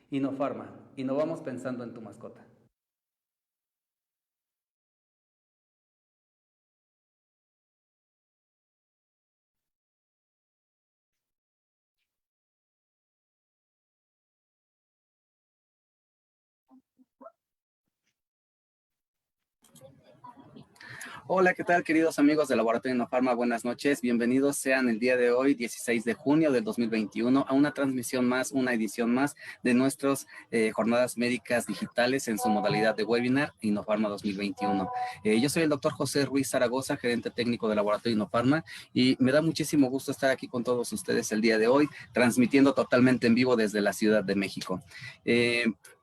Inofarma, innovamos pensando en tu mascota. Hola, ¿qué tal, queridos amigos de Laboratorio Inofarma? Buenas noches, bienvenidos sean el día de hoy, 16 de junio del 2021, a una transmisión más, una edición más de nuestras jornadas médicas digitales en su modalidad de webinar Inofarma 2021. Yo soy el doctor José Ruiz Zaragoza, gerente técnico de Laboratorio Inofarma, y me da muchísimo gusto estar aquí con todos ustedes el día de hoy, transmitiendo totalmente en vivo desde la Ciudad de México.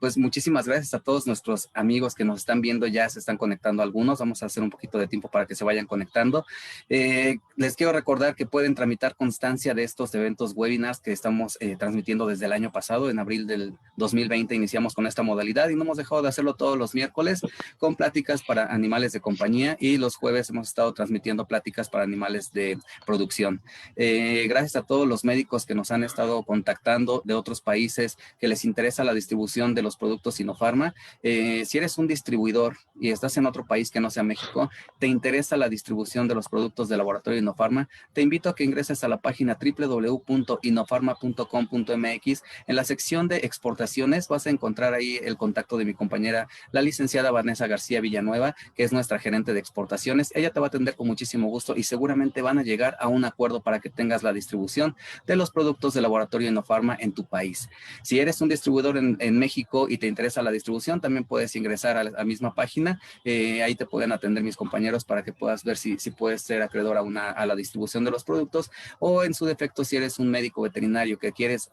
Pues muchísimas gracias a todos nuestros amigos que nos están viendo, ya se están conectando algunos, vamos a hacer un poquito de tiempo para que se vayan conectando. Les quiero recordar que pueden tramitar constancia de estos eventos webinars que estamos transmitiendo desde el año pasado. En abril del 2020 iniciamos con esta modalidad y no hemos dejado de hacerlo todos los miércoles con pláticas para animales de compañía, y los jueves hemos estado transmitiendo pláticas para animales de producción. Gracias a todos los médicos que nos han estado contactando de otros países que les interesa la distribución de los productos Inofarma. Si eres un distribuidor y estás en otro país que no sea México, te interesa la distribución de los productos de Laboratorio Inofarma, te invito a que ingreses a la página www.inofarma.com.mx. En la sección de exportaciones vas a encontrar ahí el contacto de mi compañera, la licenciada Vanessa García Villanueva, que es nuestra gerente de exportaciones. Ella te va a atender con muchísimo gusto y seguramente van a llegar a un acuerdo para que tengas la distribución de los productos de Laboratorio Inofarma en tu país. Si eres un distribuidor en México y te interesa la distribución, también puedes ingresar a la misma página. Ahí te pueden atender mis compañeros para que puedas ver si puedes ser acreedor a la distribución de los productos, o en su defecto, si eres un médico veterinario que quieres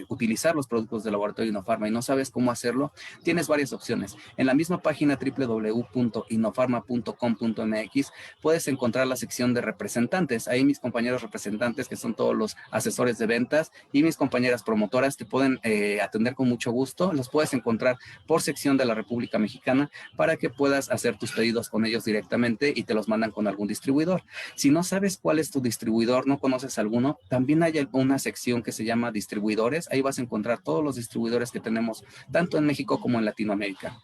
utilizar los productos de Laboratorio Inofarma y no sabes cómo hacerlo, tienes varias opciones. En la misma página www.inofarma.com.mx puedes encontrar la sección de representantes. Ahí mis compañeros representantes, que son todos los asesores de ventas, y mis compañeras promotoras te pueden atender con mucho gusto. Los puedes encontrar por sección de la República Mexicana para que puedas hacer tus pedidos con ellos directamente y te los mandan con algún distribuidor. Si no sabes cuál es tu distribuidor, no conoces alguno, también hay una sección que se llama distribuidores. Ahí vas a encontrar todos los distribuidores que tenemos tanto en México como en Latinoamérica.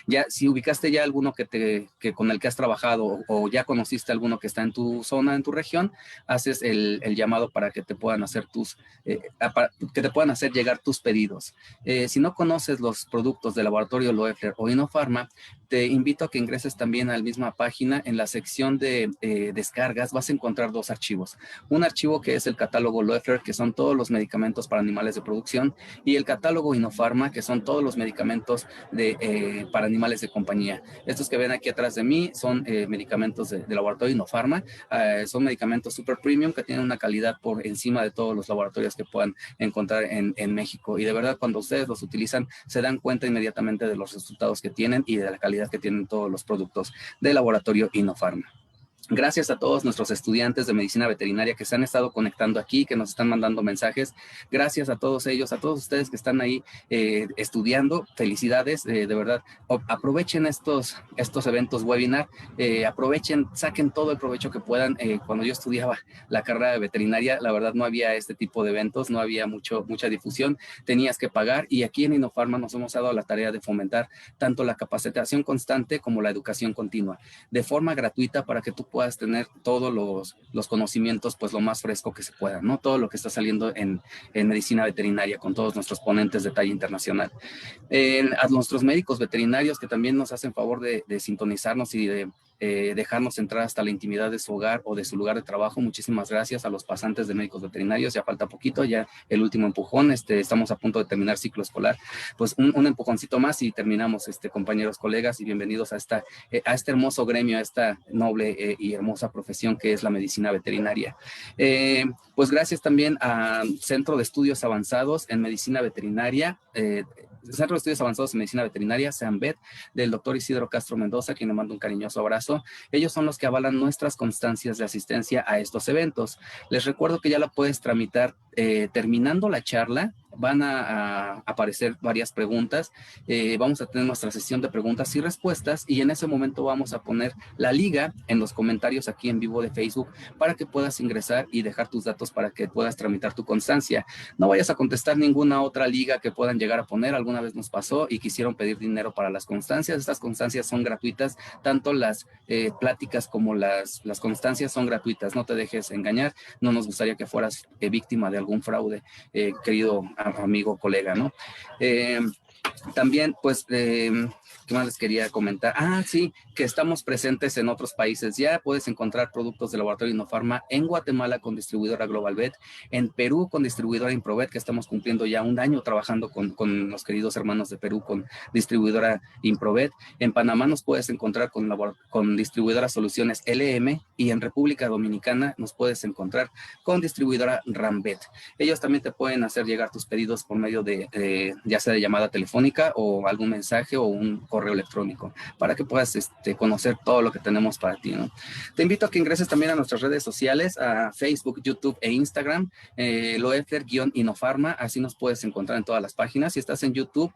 Ya si ubicaste ya alguno que con el que has trabajado, o ya conociste alguno que está en tu zona, en tu región, haces el llamado para que te puedan hacer que te puedan hacer llegar tus pedidos. Si no conoces los productos de Laboratorio Loeffler o Inofarma, te invito a que ingreses también a la misma página. En la sección de descargas vas a encontrar dos archivos. Un archivo que es el catálogo Loeffler, que son todos los medicamentos para animales de producción, y el catálogo Inofarma, que son todos los medicamentos para animales de compañía. Estos que ven aquí atrás de mí son medicamentos de Laboratorio Inofarma. Son medicamentos super premium que tienen una calidad por encima de todos los laboratorios que puedan encontrar en México. Y de verdad, cuando ustedes los utilizan, se dan cuenta inmediatamente de los resultados que tienen y de la calidad que tienen todos los productos de Laboratorio Inofarma. Gracias a todos nuestros estudiantes de medicina veterinaria que se han estado conectando aquí, que nos están mandando mensajes. Gracias a todos ellos, a todos ustedes que están ahí estudiando. Felicidades, de verdad. Aprovechen estos eventos webinar, aprovechen, saquen todo el provecho que puedan. Cuando yo estudiaba la carrera de veterinaria, la verdad no había este tipo de eventos, no había mucha difusión, tenías que pagar, y aquí en InnoPharma nos hemos dado la tarea de fomentar tanto la capacitación constante como la educación continua, de forma gratuita, para que tú puedas tener todos los conocimientos, pues lo más fresco que se pueda, ¿no? Todo lo que está saliendo en medicina veterinaria con todos nuestros ponentes de talla internacional. A nuestros médicos veterinarios que también nos hacen favor de sintonizarnos y de dejarnos entrar hasta la intimidad de su hogar o de su lugar de trabajo. Muchísimas gracias a los pasantes de médicos veterinarios. Ya falta poquito, ya el último empujón. Estamos a punto de terminar ciclo escolar. Pues un empujoncito más y terminamos, compañeros, colegas, y bienvenidos a este hermoso gremio, a esta noble y hermosa profesión que es la medicina veterinaria. Pues gracias también al Centro de Estudios Avanzados en Medicina Veterinaria, Centro de Estudios Avanzados en Medicina Veterinaria, CEAMVET, del doctor Isidro Castro Mendoza, quien le mando un cariñoso abrazo. Ellos son los que avalan nuestras constancias de asistencia a estos eventos. Les recuerdo que ya la puedes tramitar terminando la charla. Van a aparecer varias preguntas. Vamos a tener nuestra sesión de preguntas y respuestas, y en ese momento vamos a poner la liga en los comentarios aquí en vivo de Facebook para que puedas ingresar y dejar tus datos para que puedas tramitar tu constancia. No vayas a contestar ninguna otra liga que puedan llegar a poner. Alguna vez nos pasó y quisieron pedir dinero para las constancias. Estas constancias son gratuitas, tanto las pláticas como las constancias son gratuitas. No te dejes engañar, no nos gustaría que fueras víctima de algún fraude, querido amigo, colega, ¿no? También, pues, ¿qué más les quería comentar? Sí, que estamos presentes en otros países. Ya puedes encontrar productos de Laboratorio InnoPharma en Guatemala con distribuidora GlobalVet, en Perú con distribuidora Improvet, que estamos cumpliendo ya un año trabajando con los queridos hermanos de Perú con distribuidora Improvet. En Panamá nos puedes encontrar con distribuidora Soluciones LM, y en República Dominicana nos puedes encontrar con distribuidora Ramvet. Ellos también te pueden hacer llegar tus pedidos por medio de ya sea de llamada telefónica o algún mensaje o un correo electrónico, para que puedas conocer todo lo que tenemos para ti, ¿no? Te invito a que ingreses también a nuestras redes sociales, a Facebook, YouTube e Instagram, Loeffler-InnoPharma. Así nos puedes encontrar en todas las páginas. Si estás en YouTube,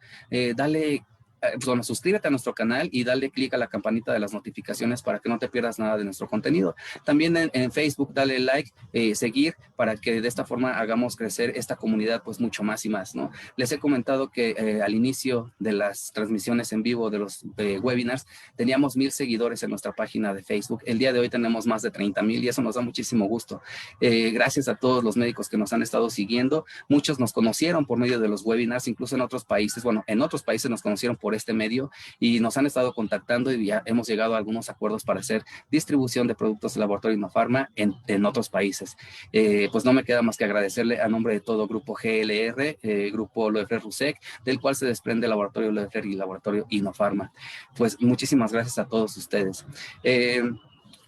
bueno, suscríbete a nuestro canal y dale clic a la campanita de las notificaciones para que no te pierdas nada de nuestro contenido. También en Facebook, dale like, seguir, para que de esta forma hagamos crecer esta comunidad pues mucho más y más, ¿no? Les he comentado que al inicio de las transmisiones en vivo de los webinars teníamos 1,000 seguidores en nuestra página de Facebook. El día de hoy tenemos más de 30,000 y eso nos da muchísimo gusto. Gracias a todos los médicos que nos han estado siguiendo. Muchos nos conocieron por medio de los webinars, incluso en otros países. Bueno, en otros países nos conocieron por este medio y nos han estado contactando, y ya hemos llegado a algunos acuerdos para hacer distribución de productos de Laboratorio InnoPharma en otros países. Pues no me queda más que agradecerle a nombre de todo Grupo GLR, Grupo Loeffler-Rusek, del cual se desprende Laboratorio Loeffler y Laboratorio InnoPharma. Pues muchísimas gracias a todos ustedes.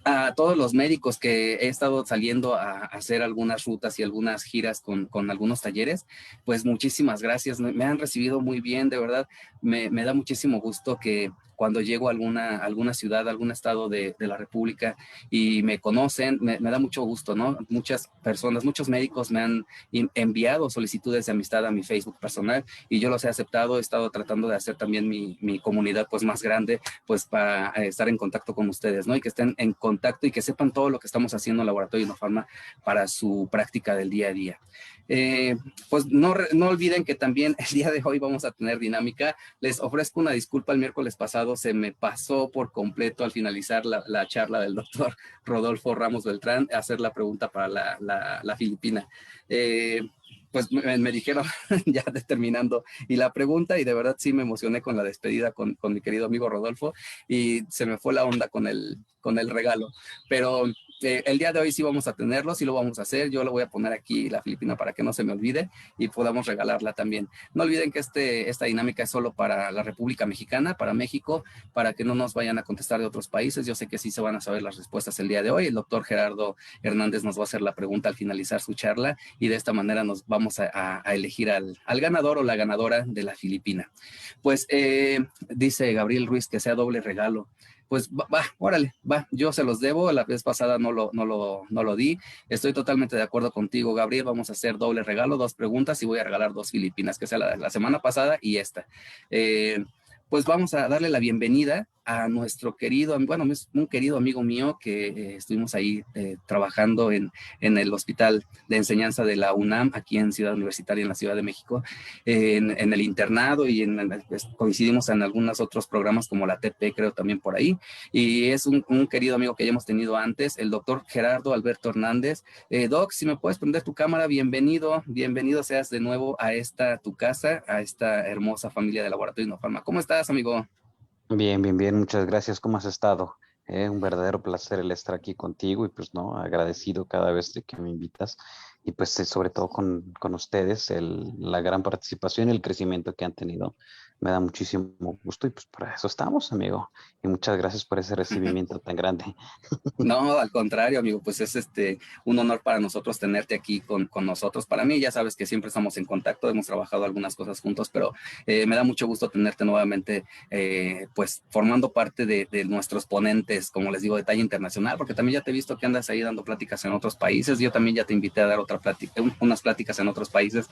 A todos los médicos que he estado saliendo a hacer algunas rutas y algunas giras con algunos talleres, pues muchísimas gracias. Me han recibido muy bien, de verdad. Me da muchísimo gusto que cuando llego a alguna ciudad, algún estado de la República y me conocen, me da mucho gusto, ¿no? Muchas personas, muchos médicos me han enviado solicitudes de amistad a mi Facebook personal y yo los he aceptado. He estado tratando de hacer también mi comunidad pues más grande, pues para estar en contacto con ustedes, ¿no? Y que estén en contacto y que sepan todo lo que estamos haciendo en Laboratorio InnoPharma para su práctica del día a día. Pues no olviden que también el día de hoy vamos a tener dinámica. Les ofrezco una disculpa, el miércoles pasado se me pasó por completo al finalizar la charla del doctor Rodolfo Ramos Beltrán hacer la pregunta para la Filipina. Pues me dijeron ya terminando y la pregunta, y de verdad sí me emocioné con la despedida con mi querido amigo Rodolfo, y se me fue la onda con el regalo, pero el día de hoy sí vamos a tenerlo, sí lo vamos a hacer. Yo le voy a poner aquí la Filipina para que no se me olvide y podamos regalarla también. No olviden que esta dinámica es solo para la República Mexicana, para México, para que no nos vayan a contestar de otros países. Yo sé que sí se van a saber las respuestas el día de hoy. El doctor Gerardo Hernández nos va a hacer la pregunta al finalizar su charla y de esta manera nos vamos a elegir al ganador o la ganadora de la Filipina. Pues dice Gabriel Ruiz que sea doble regalo. Pues va, órale, va, yo se los debo, la vez pasada no lo di. Estoy totalmente de acuerdo contigo, Gabriel. Vamos a hacer doble regalo, dos preguntas y voy a regalar dos Filipinas, que sea la semana pasada y esta. Eh, pues vamos a darle la bienvenida a nuestro querido, bueno, es un querido amigo mío que estuvimos ahí trabajando en el Hospital de Enseñanza de la UNAM, aquí en Ciudad Universitaria, en la Ciudad de México, en el internado y pues, coincidimos en algunos otros programas como la TP, creo también por ahí. Y es un querido amigo que ya hemos tenido antes, el doctor Gerardo Alberto Hernández. Doc, si me puedes prender tu cámara, bienvenido, bienvenido seas de nuevo a esta tu casa, a esta hermosa familia de Laboratorio Innofarma. ¿Cómo estás, amigo? Bien, bien, bien, muchas gracias. ¿Cómo has estado? Un verdadero placer el estar aquí contigo y pues no, agradecido cada vez de que me invitas y pues sobre todo con ustedes, la gran participación y el crecimiento que han tenido. Me da muchísimo gusto y pues para eso estamos, amigo. Y muchas gracias por ese recibimiento tan grande. No, al contrario, amigo, pues es un honor para nosotros tenerte aquí con nosotros. Para mí, ya sabes que siempre estamos en contacto, hemos trabajado algunas cosas juntos, pero me da mucho gusto tenerte nuevamente, pues formando parte de nuestros ponentes, como les digo, de talla internacional, porque también ya te he visto que andas ahí dando pláticas en otros países. Yo también ya te invité a dar otra plática, unas pláticas en otros países.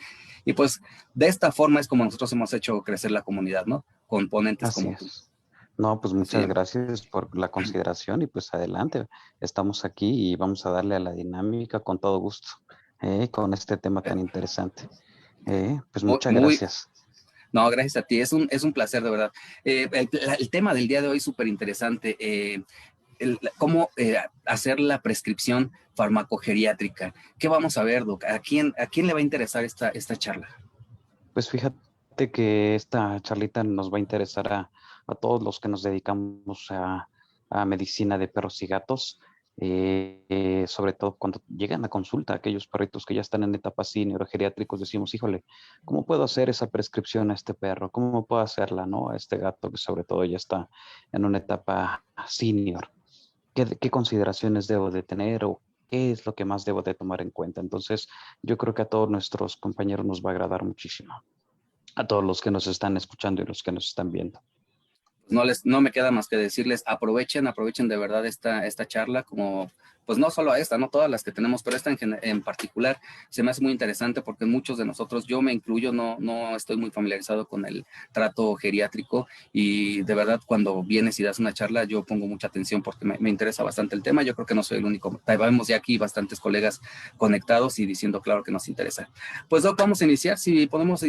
Y pues de esta forma es como nosotros hemos hecho crecer la comunidad, ¿no? Con ponentes Así como tú. es. No, pues muchas Sí. gracias por la consideración y pues adelante. Estamos aquí y vamos a darle a la dinámica con todo gusto, con este tema tan interesante. Pues Muy, muchas muy, gracias. no, gracias a ti. Es un placer, de verdad. El tema del día de hoy es súper interesante. Cómo hacer la prescripción farmacogeriátrica. ¿Qué vamos a ver, Doc? ¿A quién le va a interesar esta charla? Pues fíjate que esta charlita nos va a interesar a todos los que nos dedicamos a medicina de perros y gatos, sobre todo cuando llegan a consulta, aquellos perritos que ya están en etapa sí, neurogeriátricos, decimos, híjole, ¿cómo puedo hacer esa prescripción a este perro? ¿Cómo puedo hacerla, no? A este gato que sobre todo ya está en una etapa senior. ¿Qué consideraciones debo de tener o qué es lo que más debo de tomar en cuenta? Entonces, yo creo que a todos nuestros compañeros nos va a agradar muchísimo, a todos los que nos están escuchando y los que nos están viendo. No me queda más que decirles, aprovechen de verdad esta charla, como, pues no solo a esta, no todas las que tenemos, pero esta en particular se me hace muy interesante porque muchos de nosotros, yo me incluyo, no estoy muy familiarizado con el trato geriátrico y de verdad cuando vienes y das una charla yo pongo mucha atención porque me interesa bastante el tema. Yo creo que no soy el único, vemos ya aquí bastantes colegas conectados y diciendo claro que nos interesa. Pues Doc, vamos a iniciar, si podemos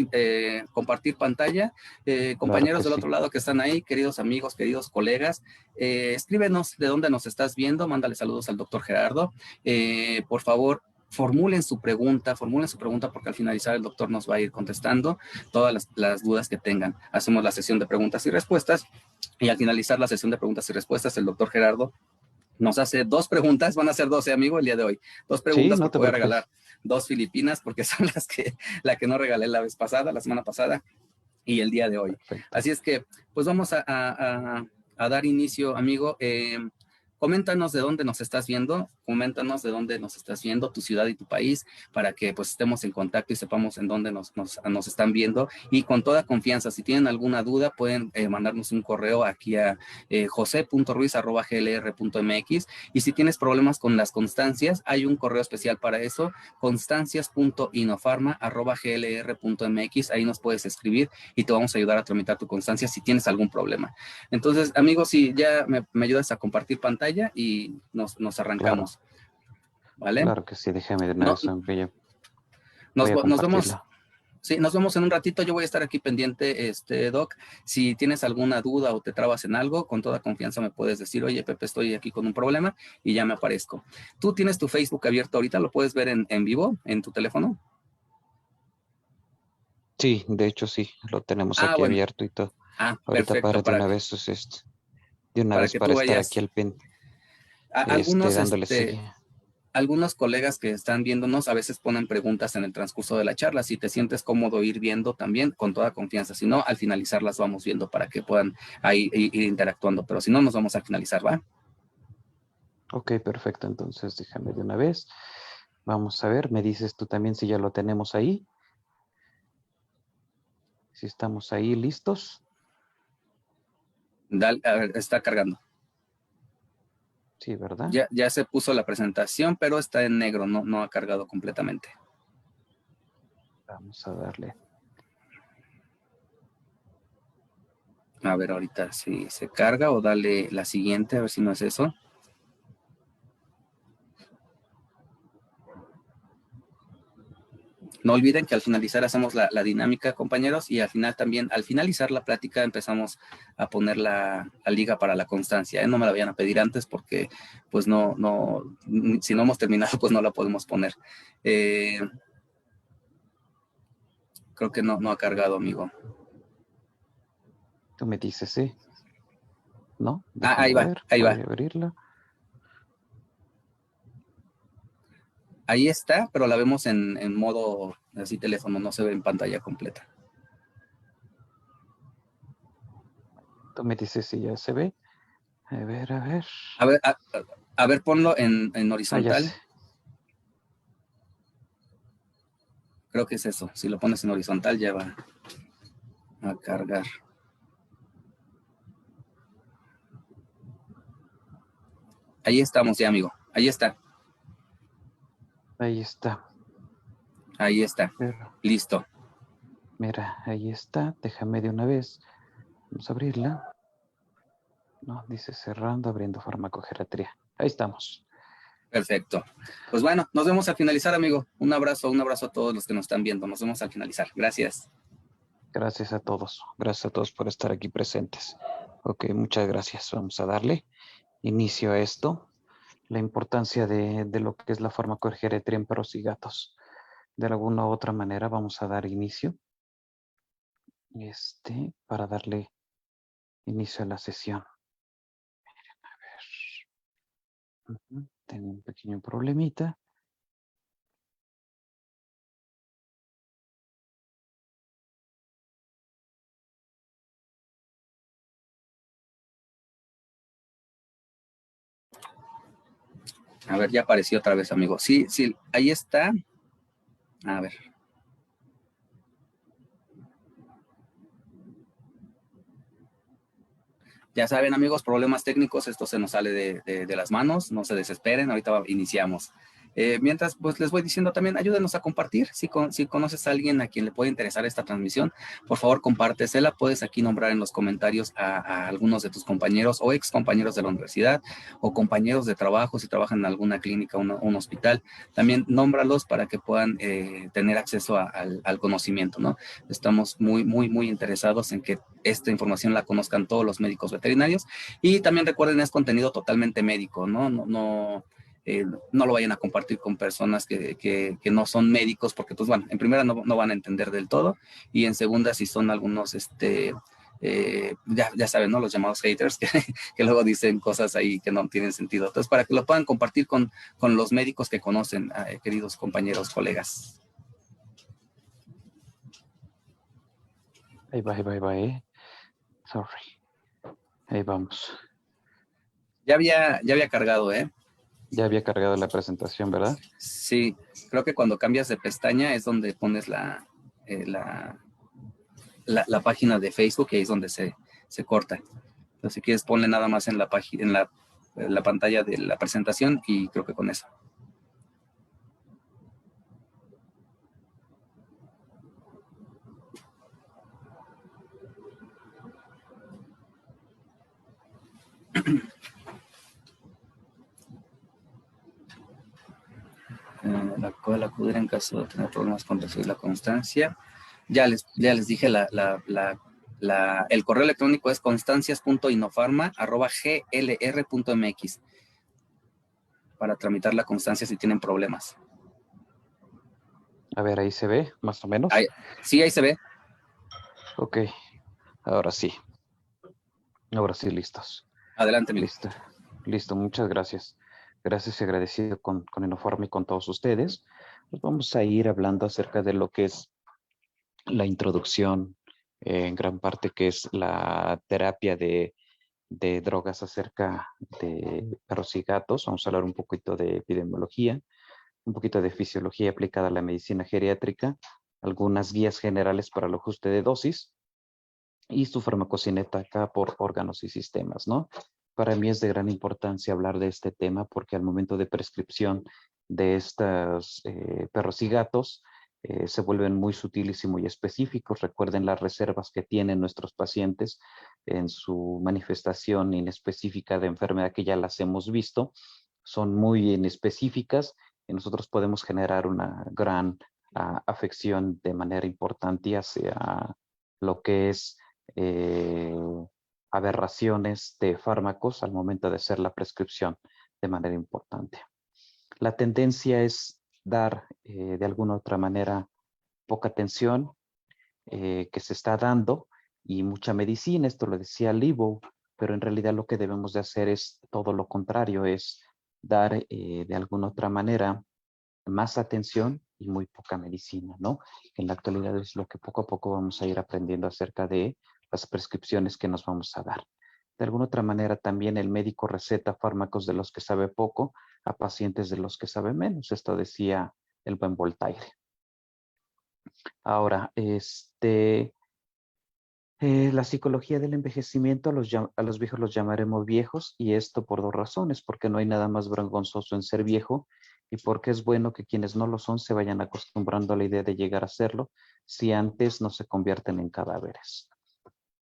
compartir pantalla. Claro Compañeros que del otro sí. lado que están ahí, queridos amigos, queridos colegas, escríbenos de dónde nos estás viendo, mándale saludos al doctor Gerardo. Por favor, formulen su pregunta porque al finalizar el doctor nos va a ir contestando todas las dudas que tengan. Hacemos la sesión de preguntas y respuestas y al finalizar la sesión de preguntas y respuestas, el doctor Gerardo nos hace dos preguntas, van a ser 12, amigo, el día de hoy. Dos Sí, preguntas no porque te voy a regalar preocupes. dos Filipinas porque son la que no regalé la vez pasada, la semana pasada y el día de hoy. Perfecto. Así es que, pues vamos a dar inicio, amigo. Coméntanos de dónde nos estás viendo, coméntanos de dónde nos estás viendo, tu ciudad y tu país, para que pues estemos en contacto y sepamos en dónde nos están viendo. Y con toda confianza, si tienen alguna duda, pueden mandarnos un correo aquí a jose.ruiz@glr.mx. Y si tienes problemas con las constancias, hay un correo especial para eso, constancias.inofarma@glr.mx. Ahí nos puedes escribir y te vamos a ayudar a tramitar tu constancia si tienes algún problema. Entonces, amigos, si ya me ayudas a compartir pantalla y nos Claro, arrancamos, ¿vale? claro que sí. Déjame de una No, vez, voy a nos vemos. compartirla. Sí, nos vemos en un ratito. Yo voy a estar aquí pendiente, Doc. Si tienes alguna duda o te trabas en algo, con toda confianza me puedes decir, oye, Pepe, estoy aquí con un problema y ya me aparezco. Tú tienes tu Facebook abierto ahorita, lo puedes ver en vivo en tu teléfono. Sí, de hecho sí, lo tenemos Ah, aquí bueno. abierto y todo. Ah, Ahorita perfecto, para de una vez, pues, de una para vez que para tú estar aquí vayas. al pin, Algunos, dándole sí. algunos colegas que están viéndonos a veces ponen preguntas en el transcurso de la charla. Si te sientes cómodo ir viendo también, con toda confianza. Si no, al finalizar las vamos viendo para que puedan ahí ir interactuando. Pero si no, nos vamos a finalizar, ¿va? Ok, perfecto. Entonces déjame de una vez. Vamos a ver, me dices tú también si ya lo tenemos ahí, si estamos ahí listos. Dale, a ver, está cargando. Sí, ¿verdad? Ya se puso la presentación, pero está en negro, no ha cargado completamente. Vamos a darle. A ver ahorita si se carga o dale la siguiente, a ver si no es eso. No olviden que al finalizar hacemos la dinámica, compañeros, y al final también, al finalizar la plática, empezamos a poner la liga para la constancia. No me la vayan a pedir antes porque, pues si no hemos terminado, pues no la podemos poner. Creo que no ha cargado, amigo. Tú me dices, sí. ¿No? Ah, Déjame ver. ahí Voy va. a abrirla. Ahí está, pero la vemos en modo así teléfono, no se ve en pantalla completa. Tú me dices si ya se ve. A ver, a ver. A ver, ponlo en Ah, ya sé. horizontal. Creo que es eso. Si lo pones en horizontal ya va a cargar. Ahí estamos ya, amigo. Ahí está. Ahí está. Ahí está. Pero, Listo. mira, ahí está. Déjame de una vez. Vamos a abrirla. No, dice cerrando, abriendo farmacogeriatría. Ahí estamos. Perfecto. Pues bueno, nos vemos al finalizar, amigo. Un abrazo a todos los que nos están viendo. Nos vemos al finalizar. Gracias. Gracias a todos. Gracias a todos por estar aquí presentes. Ok, muchas gracias. Vamos a darle inicio a esto. La importancia de lo que es la farmacogeriatría en perros y gatos. De alguna u otra manera vamos a dar inicio. Para darle inicio a la sesión. A ver. Tengo un pequeño problemita. A ver, ya apareció otra vez, amigo. Sí, ahí está. A ver. Ya saben, amigos, problemas técnicos, esto se nos sale de las manos, no se desesperen, ahorita iniciamos. Mientras, pues les voy diciendo también, ayúdenos a compartir, si conoces a alguien a quien le puede interesar esta transmisión, por favor compártesela, puedes aquí nombrar en los comentarios a algunos de tus compañeros o ex compañeros de la universidad o compañeros de trabajo, si trabajan en alguna clínica o un hospital, también nómbralos para que puedan tener acceso al conocimiento, ¿no? Estamos muy interesados en que esta información la conozcan todos los médicos veterinarios y también recuerden, es contenido totalmente médico, ¿no? No lo vayan a compartir con personas que no son médicos porque, pues bueno, en primera no van a entender del todo y en segunda si son algunos, ya saben, ¿no? Los llamados haters que luego dicen cosas ahí que no tienen sentido. Entonces, para que lo puedan compartir con los médicos que conocen, queridos compañeros, colegas. Ahí va, ahí va, ahí va, Sorry. Ahí vamos. Ya había cargado, ¿eh? Ya había cargado la presentación, ¿verdad? Sí, creo que cuando cambias de pestaña es donde pones la página de Facebook y ahí es donde se corta. Entonces, si quieres, ponle nada más en la página, en la pantalla de la presentación y creo que con eso. La cual acudir en caso de tener problemas con recibir la constancia. Ya les dije, el correo electrónico es constancias.inofarma@glr.mx para tramitar la constancia si tienen problemas. A ver, ahí se ve, más o menos. Sí, ahí se ve. Ok, ahora sí. Ahora sí, listos. Adelante, amigo. Listo, listo, muchas gracias. Gracias y agradecido con Inofarma y con todos ustedes. Pues vamos a ir hablando acerca de lo que es la introducción, en gran parte que es la terapia de drogas acerca de perros y gatos. Vamos a hablar un poquito de epidemiología, un poquito de fisiología aplicada a la medicina geriátrica, algunas guías generales para el ajuste de dosis y su farmacocinética por órganos y sistemas, ¿no? Para mí es de gran importancia hablar de este tema porque al momento de prescripción de estos perros y gatos se vuelven muy sutiles y muy específicos. Recuerden las reservas que tienen nuestros pacientes en su manifestación inespecífica de enfermedad que ya las hemos visto. Son muy inespecíficas y nosotros podemos generar una gran afección de manera importante hacia lo que es aberraciones de fármacos al momento de hacer la prescripción de manera importante. La tendencia es dar de alguna u otra manera poca atención que se está dando y mucha medicina, esto lo decía Libo, pero en realidad lo que debemos de hacer es todo lo contrario, es dar de alguna otra manera más atención y muy poca medicina, ¿no? En la actualidad es lo que poco a poco vamos a ir aprendiendo acerca de las prescripciones que nos vamos a dar. De alguna otra manera también el médico receta fármacos de los que sabe poco a pacientes de los que sabe menos. Esto decía el buen Voltaire. Ahora, la psicología del envejecimiento a los viejos los llamaremos viejos y esto por dos razones, porque no hay nada más vergonzoso en ser viejo y porque es bueno que quienes no lo son se vayan acostumbrando a la idea de llegar a serlo si antes no se convierten en cadáveres.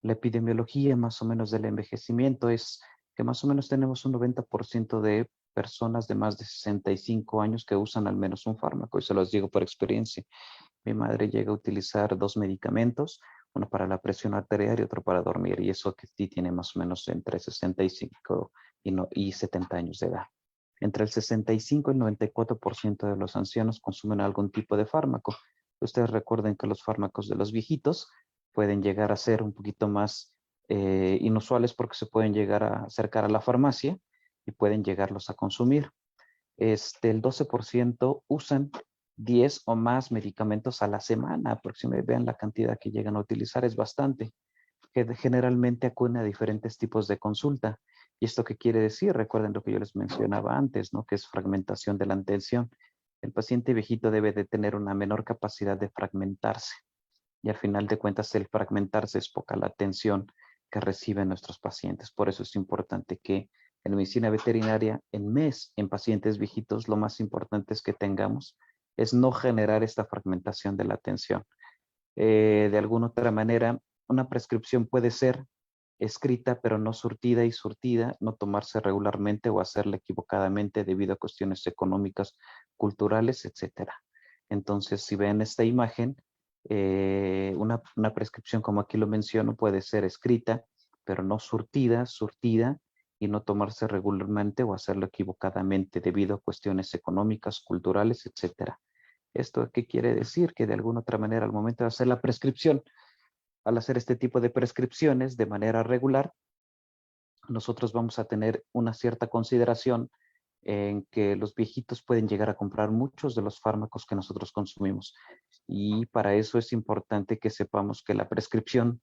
La epidemiología más o menos del envejecimiento es que más o menos tenemos un 90% de personas de más de 65 años que usan al menos un fármaco y se los digo por experiencia. Mi madre llega a utilizar 2 medicamentos, uno para la presión arterial y otro para dormir, y eso que sí tiene más o menos entre 65 y 70 años de edad. Entre el 65 y el 94% de los ancianos consumen algún tipo de fármaco. Ustedes recuerden que los fármacos de los viejitos pueden llegar a ser un poquito más inusuales porque se pueden llegar a acercar a la farmacia y pueden llegarlos a consumir. El 12% usan 10 o más medicamentos a la semana. Aproximadamente, vean la cantidad que llegan a utilizar, es bastante. Que generalmente acuden a diferentes tipos de consulta. ¿Y esto qué quiere decir? Recuerden lo que yo les mencionaba antes, ¿no? Que es fragmentación de la atención. El paciente viejito debe de tener una menor capacidad de fragmentarse. Y al final de cuentas, el fragmentarse es poca la atención que reciben nuestros pacientes. Por eso es importante que en medicina veterinaria, en pacientes viejitos, lo más importante es que tengamos es no generar esta fragmentación de la atención. De alguna otra manera, una prescripción puede ser escrita pero no surtida y surtida, no tomarse regularmente o hacerla equivocadamente debido a cuestiones económicas, culturales, etcétera. Entonces, si ven esta imagen, una prescripción como aquí lo menciono puede ser escrita pero no surtida, surtida y no tomarse regularmente o hacerlo equivocadamente debido a cuestiones económicas, culturales, etcétera. ¿Esto qué quiere decir? Que de alguna otra manera al momento de hacer la prescripción, al hacer este tipo de prescripciones de manera regular, nosotros vamos a tener una cierta consideración en que los viejitos pueden llegar a comprar muchos de los fármacos que nosotros consumimos. Y para eso es importante que sepamos que la prescripción,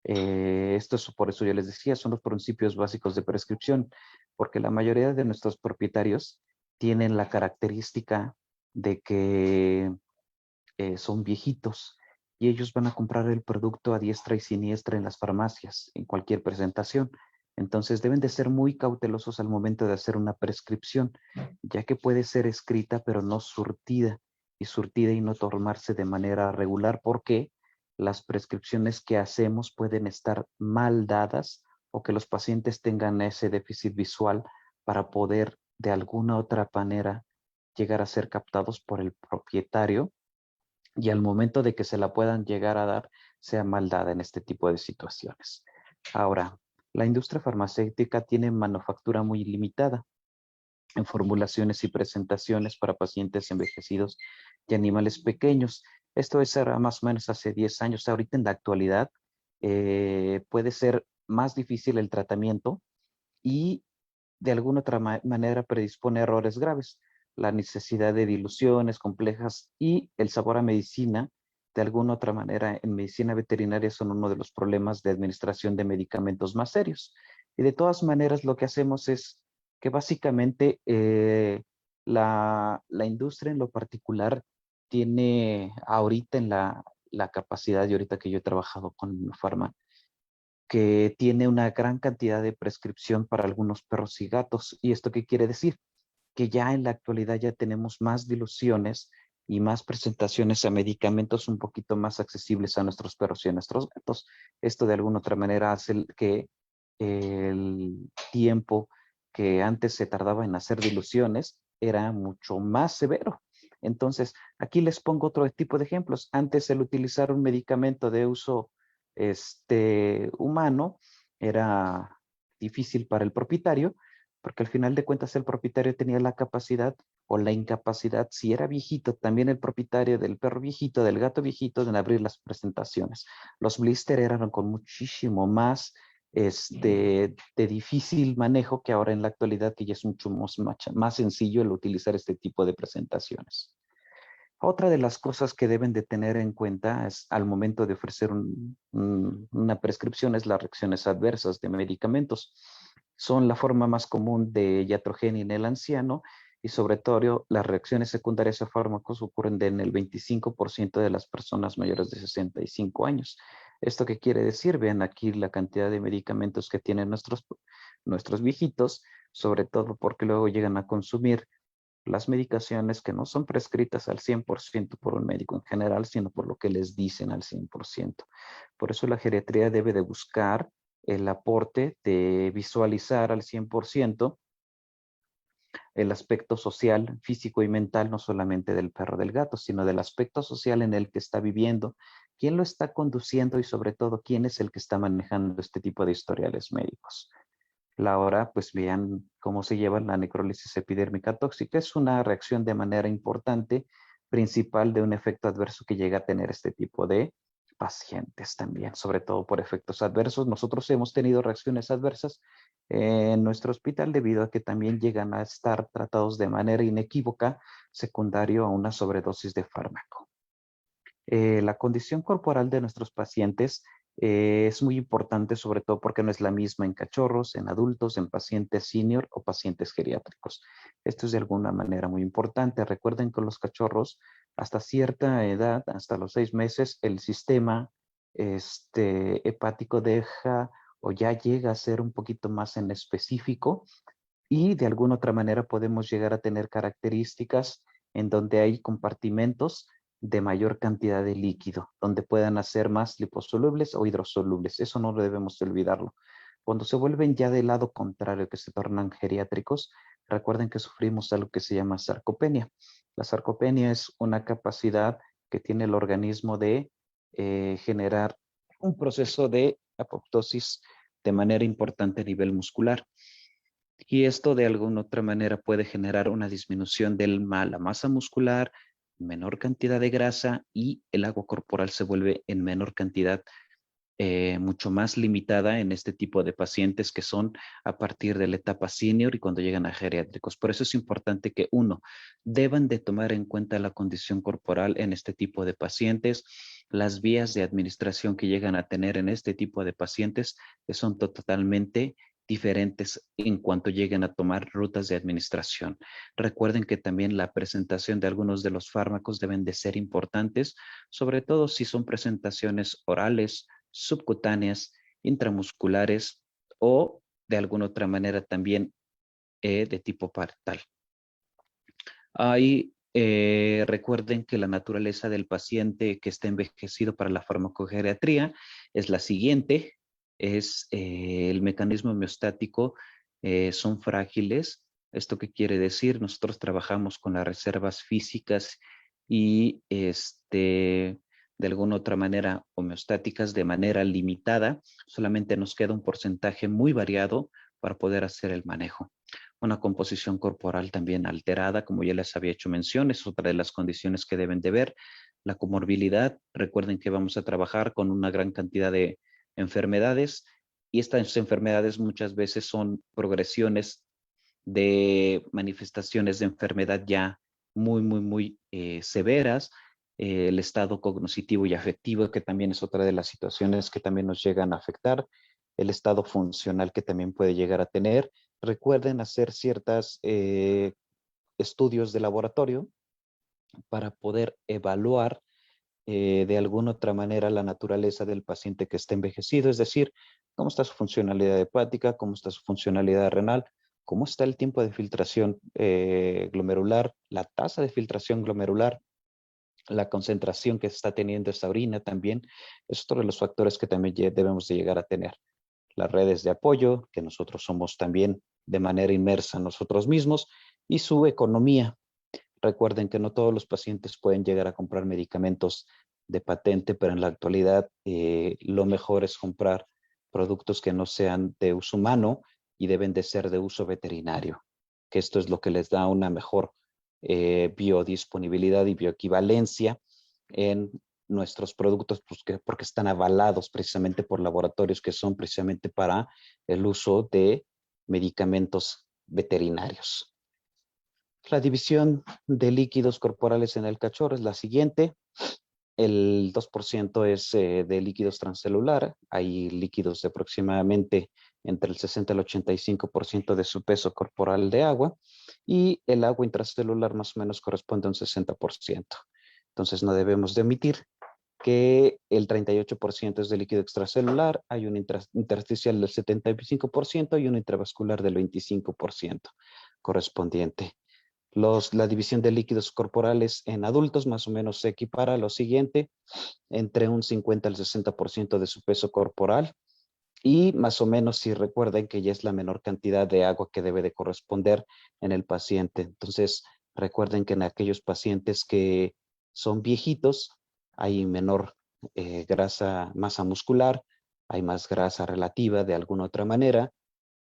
esto es por eso yo les decía, son los principios básicos de prescripción, porque la mayoría de nuestros propietarios tienen la característica de que son viejitos y ellos van a comprar el producto a diestra y siniestra en las farmacias, en cualquier presentación. Entonces deben de ser muy cautelosos al momento de hacer una prescripción, ya que puede ser escrita pero no surtida y no tomarse de manera regular porque las prescripciones que hacemos pueden estar mal dadas o que los pacientes tengan ese déficit visual para poder de alguna otra manera llegar a ser captados por el propietario y al momento de que se la puedan llegar a dar, sea mal dada en este tipo de situaciones. Ahora, la industria farmacéutica tiene manufactura muy limitada en formulaciones y presentaciones para pacientes envejecidos y animales pequeños. Esto era más o menos hace 10 años. Ahorita en la actualidad puede ser más difícil el tratamiento y de alguna otra manera predispone a errores graves. La necesidad de diluciones complejas y el sabor a medicina, de alguna otra manera, en medicina veterinaria son uno de los problemas de administración de medicamentos más serios. Y de todas maneras, lo que hacemos es que básicamente la industria en lo particular tiene ahorita en la capacidad, y ahorita que yo he trabajado con Farma, que tiene una gran cantidad de prescripción para algunos perros y gatos. ¿Y esto qué quiere decir? Que ya en la actualidad ya tenemos más diluciones y más presentaciones a medicamentos un poquito más accesibles a nuestros perros y a nuestros gatos. Esto de alguna otra manera hace que el tiempo que antes se tardaba en hacer diluciones era mucho más severo. Entonces, aquí les pongo otro tipo de ejemplos. Antes el utilizar un medicamento de uso humano era difícil para el propietario, porque al final de cuentas el propietario tenía la capacidad o la incapacidad, si era viejito, también el propietario del perro viejito, del gato viejito, de abrir las presentaciones. Los blister eran con muchísimo más de difícil manejo que ahora en la actualidad, que ya es mucho más sencillo el utilizar este tipo de presentaciones. Otra de las cosas que deben de tener en cuenta es al momento de ofrecer una prescripción es las reacciones adversas de medicamentos. Son la forma más común de iatrogenia en el anciano y sobre todo las reacciones secundarias a fármacos ocurren en el 25% de las personas mayores de 65 años. ¿Esto qué quiere decir? Vean aquí la cantidad de medicamentos que tienen nuestros viejitos, sobre todo porque luego llegan a consumir las medicaciones que no son prescritas al 100% por un médico en general, sino por lo que les dicen al 100%. Por eso la geriatría debe de buscar el aporte de visualizar al 100% el aspecto social, físico y mental, no solamente del perro del gato, sino del aspecto social en el que está viviendo, quién lo está conduciendo y sobre todo quién es el que está manejando este tipo de historiales médicos. Ahora, pues vean cómo se lleva la necrólisis epidérmica tóxica. Es una reacción de manera importante, principal de un efecto adverso que llega a tener este tipo de pacientes también, sobre todo por efectos adversos. Nosotros hemos tenido reacciones adversas en nuestro hospital debido a que también llegan a estar tratados de manera inequívoca secundario a una sobredosis de fármaco. La condición corporal de nuestros pacientes es muy importante, sobre todo porque no es la misma en cachorros, en adultos, en pacientes senior o pacientes geriátricos. Esto es de alguna manera muy importante. Recuerden que los cachorros, hasta cierta edad, hasta los 6 meses, el sistema hepático deja o ya llega a ser un poquito más en específico y de alguna otra manera podemos llegar a tener características en donde hay compartimentos de mayor cantidad de líquido, donde puedan hacer más liposolubles o hidrosolubles. Eso no debemos de olvidarlo. Cuando se vuelven ya del lado contrario, que se tornan geriátricos, recuerden que sufrimos algo que se llama sarcopenia. La sarcopenia es una capacidad que tiene el organismo de generar un proceso de apoptosis de manera importante a nivel muscular. Y esto de alguna otra manera puede generar una disminución de la masa muscular, menor cantidad de grasa y el agua corporal se vuelve en menor cantidad, mucho más limitada en este tipo de pacientes que son a partir de la etapa senior y cuando llegan a geriátricos. Por eso es importante que uno, deban de tomar en cuenta la condición corporal en este tipo de pacientes, las vías de administración que llegan a tener en este tipo de pacientes que son totalmente diferentes en cuanto lleguen a tomar rutas de administración. Recuerden que también la presentación de algunos de los fármacos deben de ser importantes, sobre todo si son presentaciones orales, subcutáneas, intramusculares o de alguna otra manera también de tipo parietal. Ahí recuerden que la naturaleza del paciente que está envejecido para la farmacogeriatría es la siguiente, es el mecanismo homeostático, son frágiles. ¿Esto qué quiere decir? Nosotros trabajamos con las reservas físicas y de alguna otra manera homeostáticas de manera limitada. Solamente nos queda un porcentaje muy variado para poder hacer el manejo. Una composición corporal también alterada, como ya les había hecho mención, es otra de las condiciones que deben de ver. La comorbilidad, recuerden que vamos a trabajar con una gran cantidad de enfermedades y estas enfermedades muchas veces son progresiones de manifestaciones de enfermedad ya muy severas, el estado cognitivo y afectivo, que también es otra de las situaciones que también nos llegan a afectar, el estado funcional que también puede llegar a tener. Recuerden hacer ciertos estudios de laboratorio para poder evaluar de alguna otra manera la naturaleza del paciente que está envejecido, es decir, cómo está su funcionalidad hepática, cómo está su funcionalidad renal, cómo está el tiempo de filtración glomerular, la tasa de filtración glomerular, la concentración que está teniendo esta orina también, es otro de los factores que también debemos de llegar a tener. Las redes de apoyo, que nosotros somos también de manera inmersa nosotros mismos, y su economía. Recuerden que no todos los pacientes pueden llegar a comprar medicamentos de patente, pero en la actualidad lo mejor es comprar productos que no sean de uso humano y deben de ser de uso veterinario, que esto es lo que les da una mejor biodisponibilidad y bioequivalencia en nuestros productos, pues porque están avalados precisamente por laboratorios que son precisamente para el uso de medicamentos veterinarios. La división de líquidos corporales en el cachorro es la siguiente. El 2% es de líquidos transcelular. Hay líquidos de aproximadamente entre el 60 y el 85% de su peso corporal de agua. Y el agua intracelular más o menos corresponde a un 60%. Entonces no debemos de omitir que el 38% es de líquido extracelular, hay un intersticial del 75% y un intravascular del 25% correspondiente. La división de líquidos corporales en adultos más o menos se equipara a lo siguiente, entre un 50 al 60% de su peso corporal y más o menos si recuerden que ya es la menor cantidad de agua que debe de corresponder en el paciente. Entonces, recuerden que en aquellos pacientes que son viejitos hay menor grasa, masa muscular, hay más grasa relativa de alguna otra manera,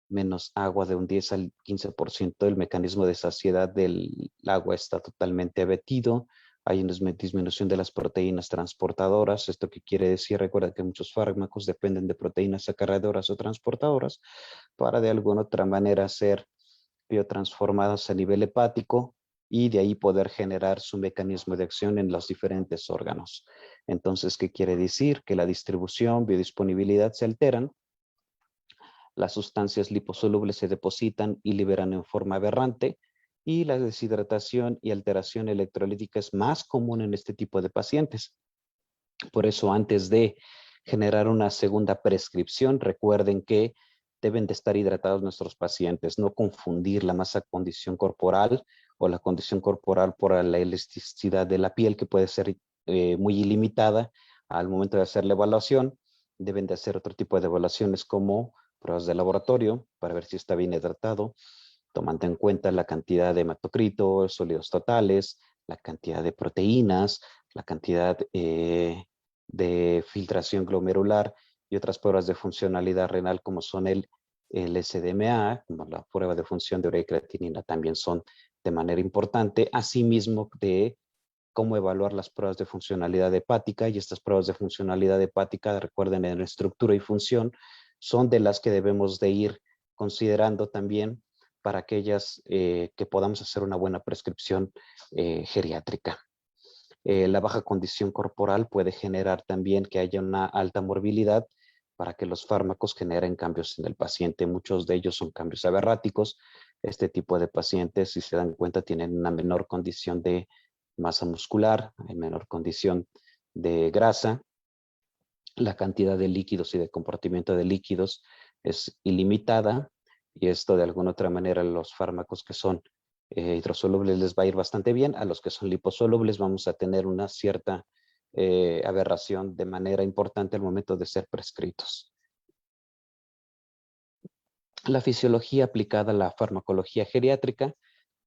menos agua de un 10 al 15%, el mecanismo de saciedad del agua está totalmente abatido, hay una disminución de las proteínas transportadoras. ¿Esto qué quiere decir? Recuerda que muchos fármacos dependen de proteínas acarreadoras o transportadoras para de alguna otra manera ser biotransformadas a nivel hepático y de ahí poder generar su mecanismo de acción en los diferentes órganos. Entonces, ¿qué quiere decir? Que la distribución, biodisponibilidad se alteran. Las sustancias liposolubles se depositan y liberan en forma aberrante y la deshidratación y alteración electrolítica es más común en este tipo de pacientes. Por eso, antes de generar una segunda prescripción, recuerden que deben de estar hidratados nuestros pacientes, no confundir la masa condición corporal o la condición corporal por la elasticidad de la piel, que puede ser muy ilimitada al momento de hacer la evaluación. Deben de hacer otro tipo de evaluaciones como pruebas de laboratorio para ver si está bien hidratado, tomando en cuenta la cantidad de hematocrito, sólidos totales, la cantidad de proteínas, la cantidad de filtración glomerular y otras pruebas de funcionalidad renal como son el SDMA, como la prueba de función de urea y creatinina, también son de manera importante, asimismo de cómo evaluar las pruebas de funcionalidad hepática, y estas pruebas de funcionalidad hepática, recuerden, en estructura y función, son de las que debemos de ir considerando también para aquellas que podamos hacer una buena prescripción geriátrica. La baja condición corporal puede generar también que haya una alta morbilidad para que los fármacos generen cambios en el paciente. Muchos de ellos son cambios aberráticos. Este tipo de pacientes, si se dan cuenta, tienen una menor condición de masa muscular, hay menor condición de grasa. La cantidad de líquidos y de compartimiento de líquidos es ilimitada y esto de alguna otra manera los fármacos que son hidrosolubles les va a ir bastante bien. A los que son liposolubles vamos a tener una cierta aberración de manera importante al momento de ser prescritos. La fisiología aplicada a la farmacología geriátrica,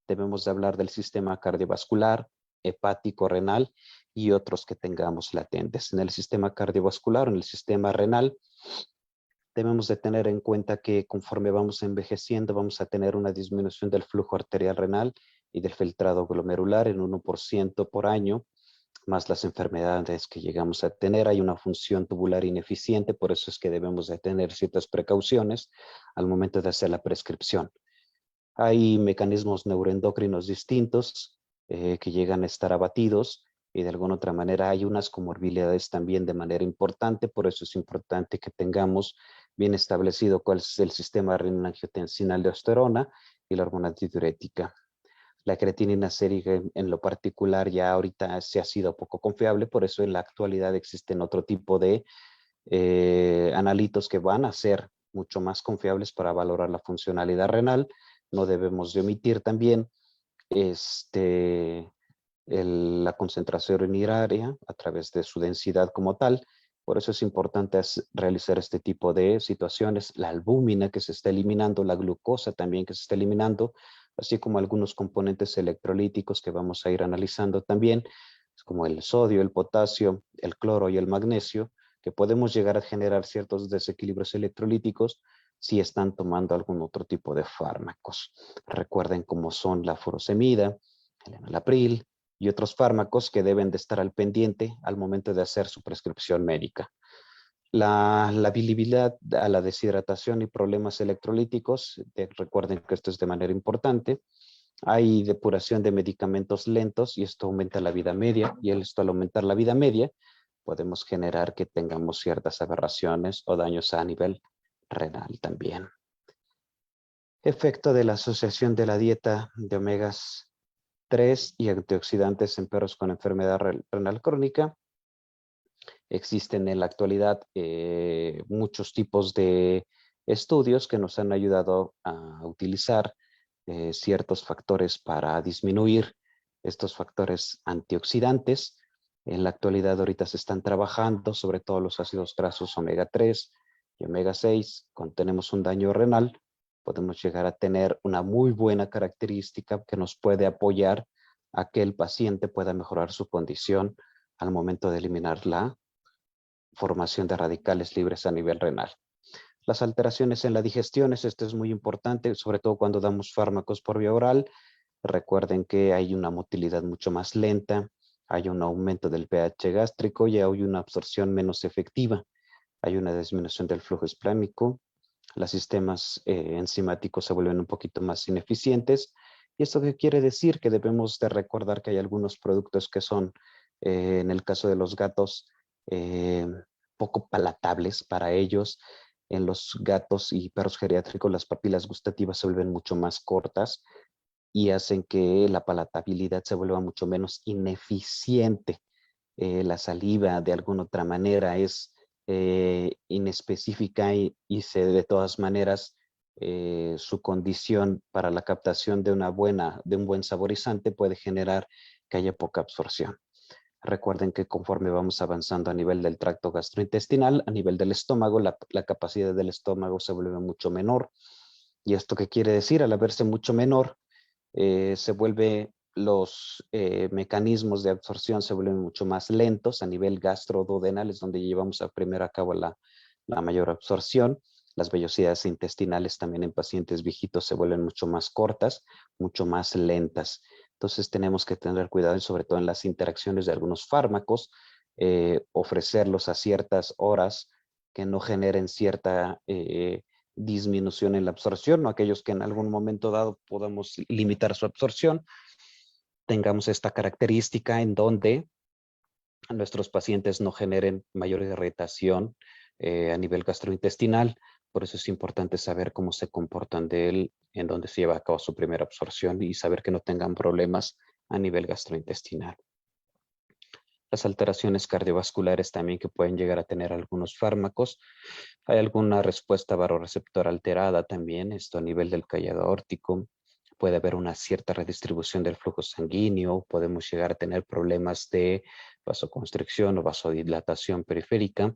debemos de hablar del sistema cardiovascular, hepático, renal y otros que tengamos latentes. En el sistema cardiovascular, en el sistema renal, debemos de tener en cuenta que conforme vamos envejeciendo vamos a tener una disminución del flujo arterial renal y del filtrado glomerular en 1% por año, más las enfermedades que llegamos a tener. Hay una función tubular ineficiente, por eso es que debemos de tener ciertas precauciones al momento de hacer la prescripción. Hay mecanismos neuroendocrinos distintos que llegan a estar abatidos y de alguna otra manera hay unas comorbilidades también de manera importante, por eso es importante que tengamos bien establecido cuál es el sistema renina-angiotensina-aldosterona y la hormona antidiurética. La creatinina sérica en lo particular ya ahorita se ha sido poco confiable, por eso en la actualidad existen otro tipo de analitos que van a ser mucho más confiables para valorar la funcionalidad renal. No debemos de omitir también la concentración urinaria a través de su densidad como tal. Por eso es importante realizar este tipo de situaciones. La albúmina que se está eliminando, la glucosa también que se está eliminando, así como algunos componentes electrolíticos que vamos a ir analizando también, como el sodio, el potasio, el cloro y el magnesio, que podemos llegar a generar ciertos desequilibrios electrolíticos si están tomando algún otro tipo de fármacos. Recuerden cómo son la furosemida, el enalapril y otros fármacos que deben de estar al pendiente al momento de hacer su prescripción médica. La bilibilidad a la deshidratación y problemas electrolíticos, recuerden que esto es de manera importante. Hay depuración de medicamentos lentos y esto aumenta la vida media, y esto al aumentar la vida media podemos generar que tengamos ciertas aberraciones o daños a nivel renal también. Efecto de la asociación de la dieta de omegas 3 y antioxidantes en perros con enfermedad renal crónica. Existen en la actualidad muchos tipos de estudios que nos han ayudado a utilizar ciertos factores para disminuir estos factores antioxidantes. En la actualidad ahorita se están trabajando sobre todo los ácidos grasos omega 3 y omega 6. Cuando tenemos un daño renal, podemos llegar a tener una muy buena característica que nos puede apoyar a que el paciente pueda mejorar su condición al momento de eliminar la formación de radicales libres a nivel renal. Las alteraciones en la digestión, esto es muy importante, sobre todo cuando damos fármacos por vía oral. Recuerden que hay una motilidad mucho más lenta, hay un aumento del pH gástrico y hay una absorción menos efectiva. Hay una disminución del flujo esplámico, los sistemas enzimáticos se vuelven un poquito más ineficientes. ¿Y esto qué quiere decir? Que debemos de recordar que hay algunos productos que son, en el caso de los gatos, eh, poco palatables para ellos. En los gatos y perros geriátricos las papilas gustativas se vuelven mucho más cortas y hacen que la palatabilidad se vuelva mucho menos ineficiente. La saliva de alguna otra manera es inespecífica y de todas maneras su condición para la captación de un buen saborizante puede generar que haya poca absorción. Recuerden que conforme vamos avanzando a nivel del tracto gastrointestinal, a nivel del estómago, la capacidad del estómago se vuelve mucho menor. ¿Y esto qué quiere decir? Al haberse mucho menor, se vuelve los mecanismos de absorción se vuelven mucho más lentos a nivel gastroduodenal, es donde llevamos a primero a cabo la mayor absorción. Las vellosidades intestinales también en pacientes viejitos se vuelven mucho más cortas, mucho más lentas. Entonces tenemos que tener cuidado y sobre todo en las interacciones de algunos fármacos, ofrecerlos a ciertas horas que no generen cierta disminución en la absorción, o aquellos que en algún momento dado podamos limitar su absorción, tengamos esta característica en donde nuestros pacientes no generen mayor irritación a nivel gastrointestinal. Por eso es importante saber cómo se comportan de él, en donde se lleva a cabo su primera absorción y saber que no tengan problemas a nivel gastrointestinal. Las alteraciones cardiovasculares también que pueden llegar a tener algunos fármacos. Hay alguna respuesta vasoreceptor alterada también, esto a nivel del callado aórtico. Puede haber una cierta redistribución del flujo sanguíneo. Podemos llegar a tener problemas de vasoconstricción o vasodilatación periférica.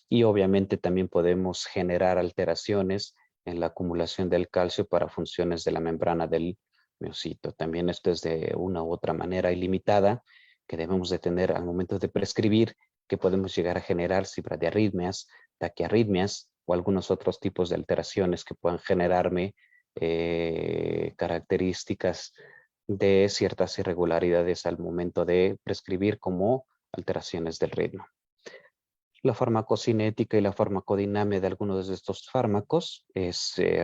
Y obviamente también podemos generar alteraciones en la acumulación del calcio para funciones de la membrana del miocito. También esto es de una u otra manera ilimitada que debemos de tener al momento de prescribir, que podemos llegar a generar cibradiarritmias, taquiarritmias o algunos otros tipos de alteraciones que puedan generarme características de ciertas irregularidades al momento de prescribir como alteraciones del ritmo. La farmacocinética y la farmacodinámica de algunos de estos fármacos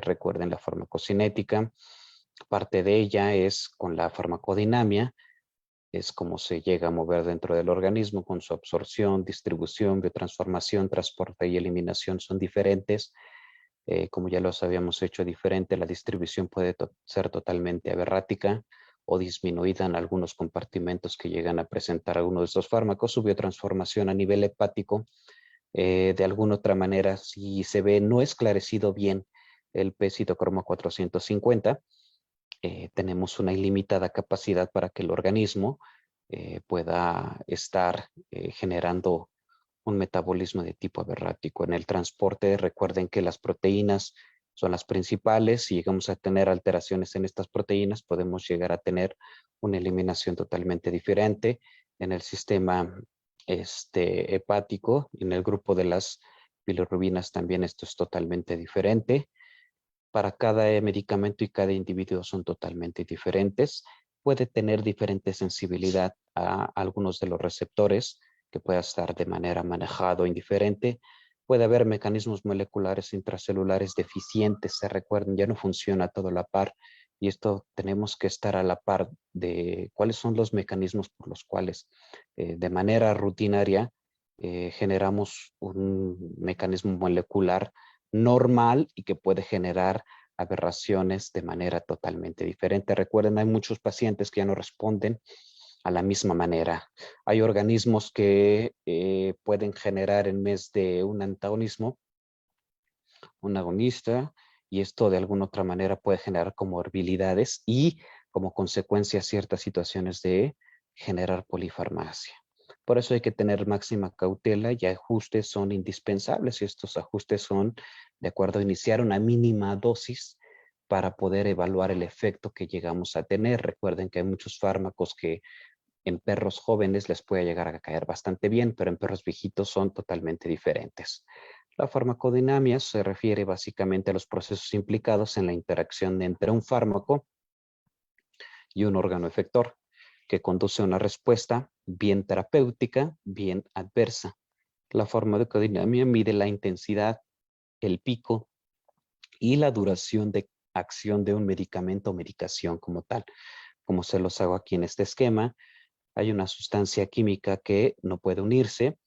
recuerden la farmacocinética, parte de ella es con la farmacodinamia, es cómo se llega a mover dentro del organismo con su absorción, distribución, biotransformación, transporte y eliminación son diferentes. Como ya los habíamos hecho diferente, la distribución puede ser totalmente aberrática o disminuida en algunos compartimentos que llegan a presentar algunos de estos fármacos. Su biotransformación a nivel hepático, de alguna otra manera, si se ve no esclarecido bien el P-citocromo 450, tenemos una ilimitada capacidad para que el organismo pueda estar generando un metabolismo de tipo aberrático. En el transporte, recuerden que las proteínas son las principales. Si llegamos a tener alteraciones en estas proteínas, podemos llegar a tener una eliminación totalmente diferente. En el sistema hepático, en el grupo de las bilirrubinas también esto es totalmente diferente. Para cada medicamento y cada individuo son totalmente diferentes. Puede tener diferente sensibilidad a algunos de los receptores, que pueda estar de manera manejado indiferente. Puede haber mecanismos moleculares intracelulares deficientes. Se recuerden, ya no funciona todo a la par. Y esto tenemos que estar a la par de cuáles son los mecanismos por los cuales de manera rutinaria generamos un mecanismo molecular normal y que puede generar aberraciones de manera totalmente diferente. Recuerden, hay muchos pacientes que ya no responden a la misma manera. Hay organismos que pueden generar en vez de un antagonismo, un agonista, y esto de alguna otra manera puede generar comorbilidades y como consecuencia ciertas situaciones de generar polifarmacia. Por eso hay que tener máxima cautela y ajustes son indispensables y estos ajustes son de acuerdo a iniciar una mínima dosis para poder evaluar el efecto que llegamos a tener. Recuerden que hay muchos fármacos que en perros jóvenes les puede llegar a caer bastante bien, pero en perros viejitos son totalmente diferentes. La farmacodinámica se refiere básicamente a los procesos implicados en la interacción entre un fármaco y un órgano efector, que conduce a una respuesta bien terapéutica, bien adversa. La farmacodinámica mide la intensidad, el pico y la duración de acción de un medicamento o medicación como tal. Como se los hago aquí en este esquema, hay una sustancia química que no puede unirse,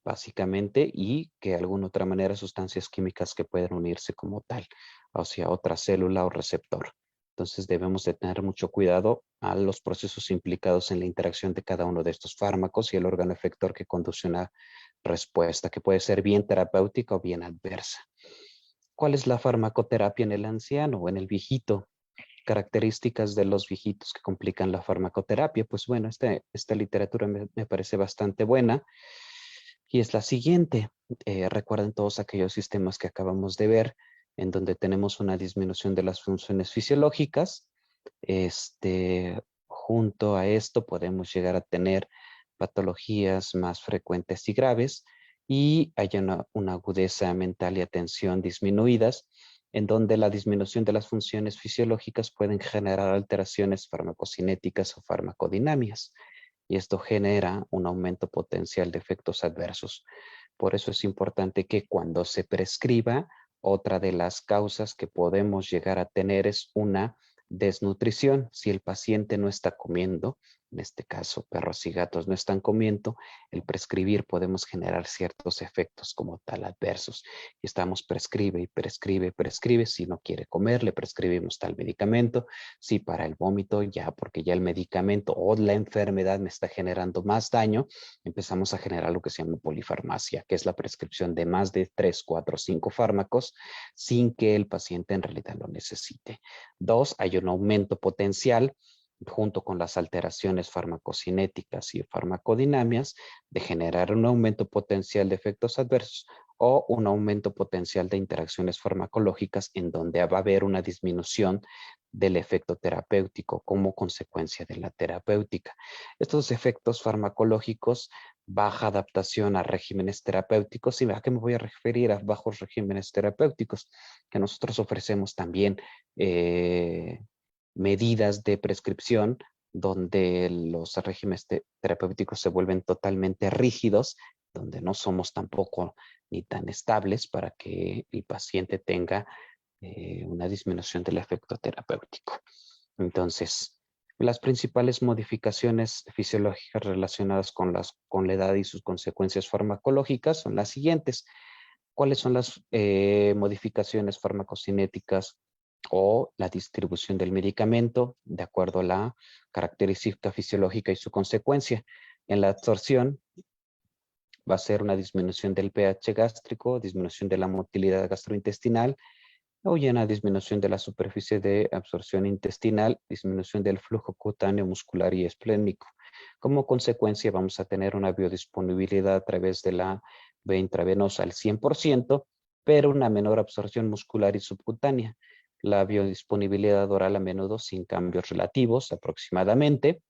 básicamente, y que de alguna otra manera sustancias químicas que pueden unirse como tal, hacia otra célula o receptor. Entonces debemos de tener mucho cuidado a los procesos implicados en la interacción de cada uno de estos fármacos y el órgano efector que conduce una respuesta que puede ser bien terapéutica o bien adversa. ¿Cuál es la farmacoterapia en el anciano o en el viejito? Características de los viejitos que complican la farmacoterapia. Pues bueno, esta literatura me parece bastante buena y es la siguiente. Recuerden todos aquellos sistemas que acabamos de ver en donde tenemos una disminución de las funciones fisiológicas. Junto a esto podemos llegar a tener patologías más frecuentes y graves y hay una agudeza mental y atención disminuidas, en donde la disminución de las funciones fisiológicas pueden generar alteraciones farmacocinéticas o farmacodinámicas, y esto genera un aumento potencial de efectos adversos. Por eso es importante que cuando se prescriba, otra de las causas que podemos llegar a tener es una desnutrición. Si el paciente no está comiendo, en este caso perros y gatos no están comiendo, el prescribir podemos generar ciertos efectos como tal adversos. Y estamos prescribe y prescribe, prescribe. Si no quiere comer, le prescribimos tal medicamento. Si para el vómito ya, porque ya el medicamento o la enfermedad me está generando más daño, empezamos a generar lo que se llama polifarmacia, que es la prescripción de más de 3, 4, 5 fármacos sin que el paciente en realidad lo necesite. 2, hay un aumento potencial junto con las alteraciones farmacocinéticas y farmacodinámicas de generar un aumento potencial de efectos adversos o un aumento potencial de interacciones farmacológicas en donde va a haber una disminución del efecto terapéutico como consecuencia de la terapéutica. Estos efectos farmacológicos, baja adaptación a regímenes terapéuticos, ¿y a qué me voy a referir? A bajos regímenes terapéuticos, que nosotros ofrecemos también medidas de prescripción donde los regímenes terapéuticos se vuelven totalmente rígidos, donde no somos tampoco ni tan estables para que el paciente tenga una disminución del efecto terapéutico. Entonces, las principales modificaciones fisiológicas relacionadas con la edad y sus consecuencias farmacológicas son las siguientes. ¿Cuáles son las modificaciones farmacocinéticas o la distribución del medicamento de acuerdo a la característica fisiológica y su consecuencia. En la absorción va a ser una disminución del pH gástrico, disminución de la motilidad gastrointestinal, o ya una disminución de la superficie de absorción intestinal, disminución del flujo cutáneo, muscular y esplénico. Como consecuencia vamos a tener una biodisponibilidad a través de la vía intravenosa al 100%, pero una menor absorción muscular y subcutánea. La biodisponibilidad oral a menudo sin cambios relativos aproximadamente.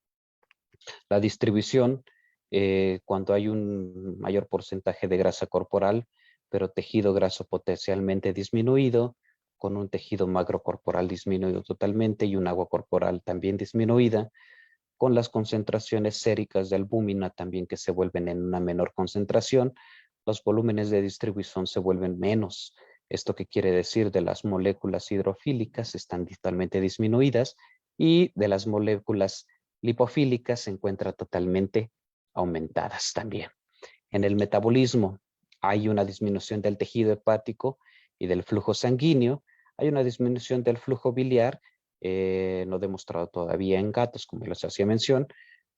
La distribución, cuando hay un mayor porcentaje de grasa corporal, pero tejido graso potencialmente disminuido, con un tejido magro corporal disminuido totalmente y un agua corporal también disminuida, con las concentraciones séricas de albúmina también que se vuelven en una menor concentración, los volúmenes de distribución se vuelven menos. ¿Esto qué quiere decir? De las moléculas hidrofílicas están totalmente disminuidas y de las moléculas lipofílicas se encuentran totalmente aumentadas también. En el metabolismo hay una disminución del tejido hepático y del flujo sanguíneo, hay una disminución del flujo biliar, no demostrado todavía en gatos, como les hacía mención,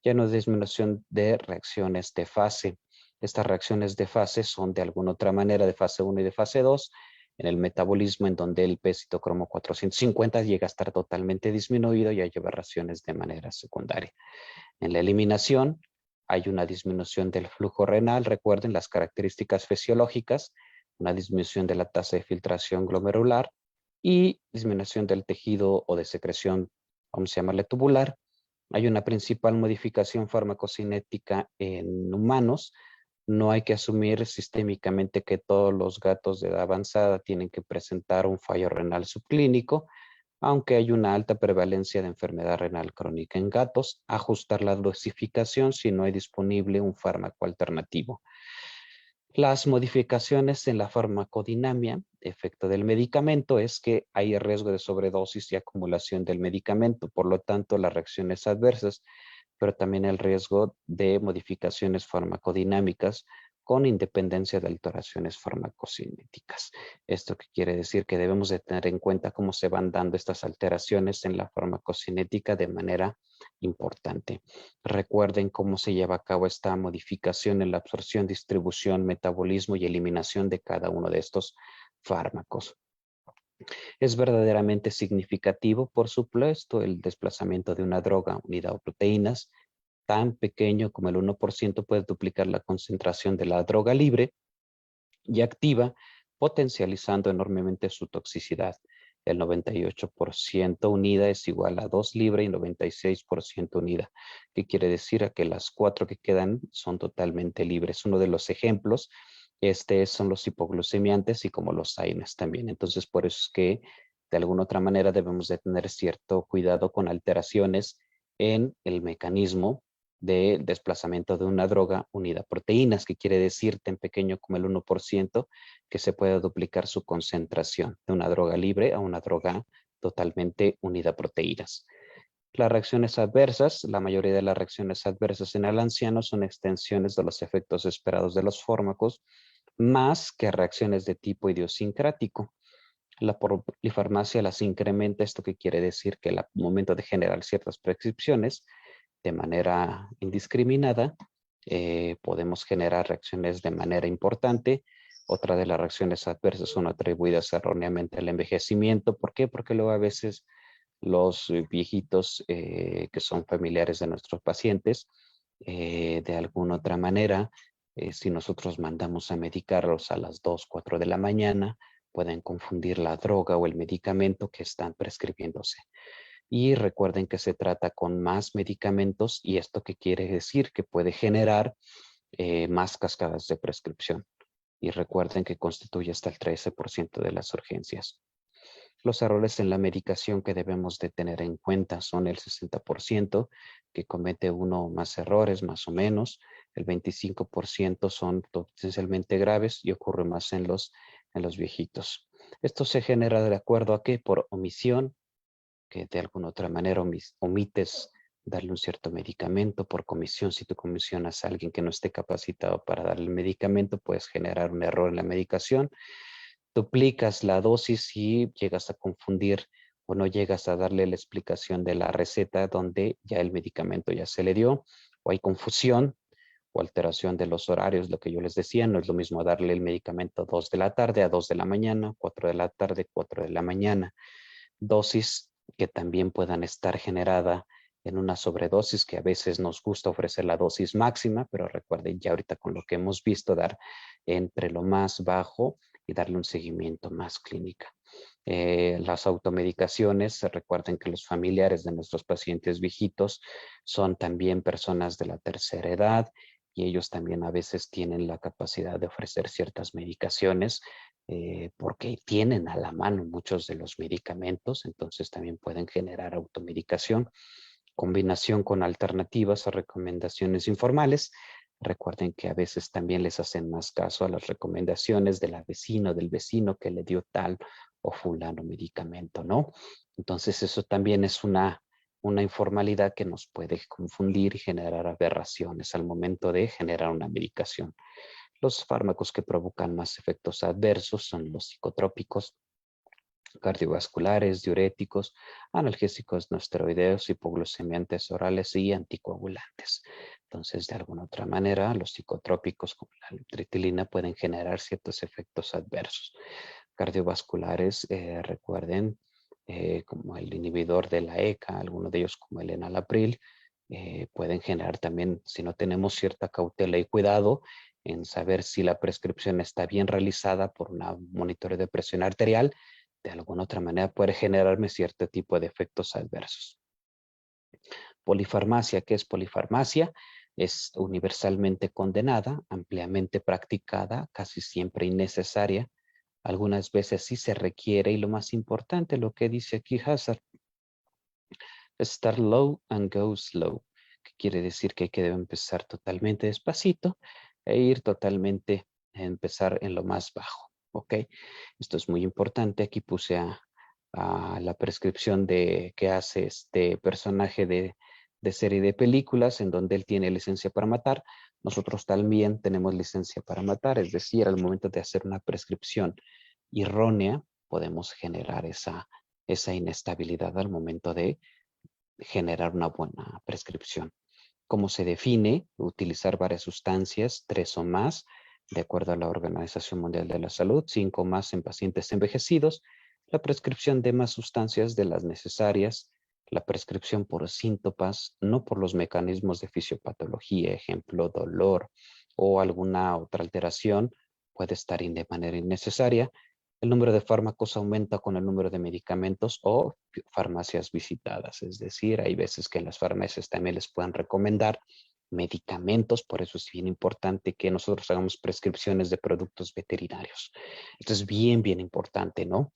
ya no disminución de reacciones de fase. Estas reacciones de fase son de alguna otra manera de fase 1 y de fase 2, en el metabolismo en donde el P-citocromo 450 llega a estar totalmente disminuido y hay aberraciones de manera secundaria. En la eliminación hay una disminución del flujo renal, recuerden las características fisiológicas, una disminución de la tasa de filtración glomerular y disminución del tejido o de secreción, vamos a llamarle tubular. Hay una principal modificación farmacocinética en humanos. No hay que asumir sistémicamente que todos los gatos de edad avanzada tienen que presentar un fallo renal subclínico, aunque hay una alta prevalencia de enfermedad renal crónica en gatos, ajustar la dosificación si no hay disponible un fármaco alternativo. Las modificaciones en la farmacodinamia, efecto del medicamento, es que hay riesgo de sobredosis y acumulación del medicamento, por lo tanto las reacciones adversas, pero también el riesgo de modificaciones farmacodinámicas con independencia de alteraciones farmacocinéticas. Esto que quiere decir que debemos de tener en cuenta cómo se van dando estas alteraciones en la farmacocinética de manera importante. Recuerden cómo se lleva a cabo esta modificación en la absorción, distribución, metabolismo y eliminación de cada uno de estos fármacos. Es verdaderamente significativo, por supuesto, el desplazamiento de una droga unida a proteínas. Tan pequeño como el 1% puede duplicar la concentración de la droga libre y activa, potencializando enormemente su toxicidad. El 98% unida es igual a 2 libre y 96% unida. ¿Qué quiere decir? A que las 4 que quedan son totalmente libres. Uno de los ejemplos son los hipoglucemiantes y como los AINES también. Entonces, por eso es que de alguna otra manera debemos de tener cierto cuidado con alteraciones en el mecanismo de desplazamiento de una droga unida a proteínas, que quiere decir tan pequeño como el 1%, que se puede duplicar su concentración de una droga libre a una droga totalmente unida a proteínas. Las reacciones adversas, la mayoría de las reacciones adversas en el anciano son extensiones de los efectos esperados de los fármacos, más que reacciones de tipo idiosincrático. La polifarmacia las incrementa, esto que quiere decir que al momento de generar ciertas prescripciones, de manera indiscriminada, podemos generar reacciones de manera importante. Otra de las reacciones adversas son atribuidas erróneamente al envejecimiento. ¿Por qué? Porque luego a veces los viejitos que son familiares de nuestros pacientes, de alguna otra manera, si nosotros mandamos a medicarlos a las 2, 4 de la mañana, pueden confundir la droga o el medicamento que están prescribiéndose. Y recuerden que se trata con más medicamentos y esto que quiere decir que puede generar más cascadas de prescripción. Y recuerden que constituye hasta el 13% de las urgencias. Los errores en la medicación que debemos de tener en cuenta son el 60%, que comete uno o más errores, más o menos. El 25% son potencialmente graves y ocurre más en los viejitos. Esto se genera de acuerdo a que por omisión, que de alguna otra manera omites darle un cierto medicamento. Por comisión, si tú comisionas a alguien que no esté capacitado para darle el medicamento, puedes generar un error en la medicación. Duplicas la dosis y llegas a confundir o no llegas a darle la explicación de la receta donde ya el medicamento ya se le dio, o hay confusión o alteración de los horarios, lo que yo les decía, no es lo mismo darle el medicamento 2 de la tarde a 2 de la mañana, 4 de la tarde, 4 de la mañana. Dosis que también puedan estar generada en una sobredosis, que a veces nos gusta ofrecer la dosis máxima, pero recuerden ya ahorita con lo que hemos visto, dar entre lo más bajo y darle un seguimiento más clínica. Las automedicaciones, recuerden que los familiares de nuestros pacientes viejitos son también personas de la tercera edad y ellos también a veces tienen la capacidad de ofrecer ciertas medicaciones porque tienen a la mano muchos de los medicamentos, entonces también pueden generar automedicación, combinación con alternativas o recomendaciones informales. Recuerden que a veces también les hacen más caso a las recomendaciones de la vecina o del vecino que le dio tal o fulano medicamento, ¿no? Entonces eso también es una informalidad que nos puede confundir y generar aberraciones al momento de generar una medicación. Los fármacos que provocan más efectos adversos son los psicotrópicos, cardiovasculares, diuréticos, analgésicos no esteroideos, hipoglucemiantes orales y anticoagulantes. Entonces, de alguna otra manera, los psicotrópicos como la amitriptilina pueden generar ciertos efectos adversos. Cardiovasculares, recuerden, como el inhibidor de la ECA, algunos de ellos como el enalapril, pueden generar también, si no tenemos cierta cautela y cuidado en saber si la prescripción está bien realizada por un monitoreo de presión arterial, de alguna otra manera puede generarme cierto tipo de efectos adversos. Polifarmacia, ¿qué es polifarmacia? Es universalmente condenada, ampliamente practicada, casi siempre innecesaria. Algunas veces sí se requiere y lo más importante, lo que dice aquí Hazard, start low and go slow, que quiere decir que hay que empezar totalmente despacito e ir totalmente a empezar en lo más bajo. ¿Ok? Esto es muy importante. Aquí puse a la prescripción que hace este personaje de serie de películas en donde él tiene licencia para matar. Nosotros también tenemos licencia para matar, es decir, al momento de hacer una prescripción errónea, podemos generar esa inestabilidad al momento de generar una buena prescripción. ¿Cómo se define? Utilizar varias sustancias, 3 o más, de acuerdo a la Organización Mundial de la Salud, 5 más en pacientes envejecidos, la prescripción de más sustancias de las necesarias, la prescripción por síntomas, no por los mecanismos de fisiopatología, ejemplo, dolor o alguna otra alteración, puede estar de manera innecesaria. El número de fármacos aumenta con el número de medicamentos o farmacias visitadas. Es decir, hay veces que en las farmacias también les pueden recomendar medicamentos, por eso es bien importante que nosotros hagamos prescripciones de productos veterinarios. Esto es bien, bien importante, ¿no?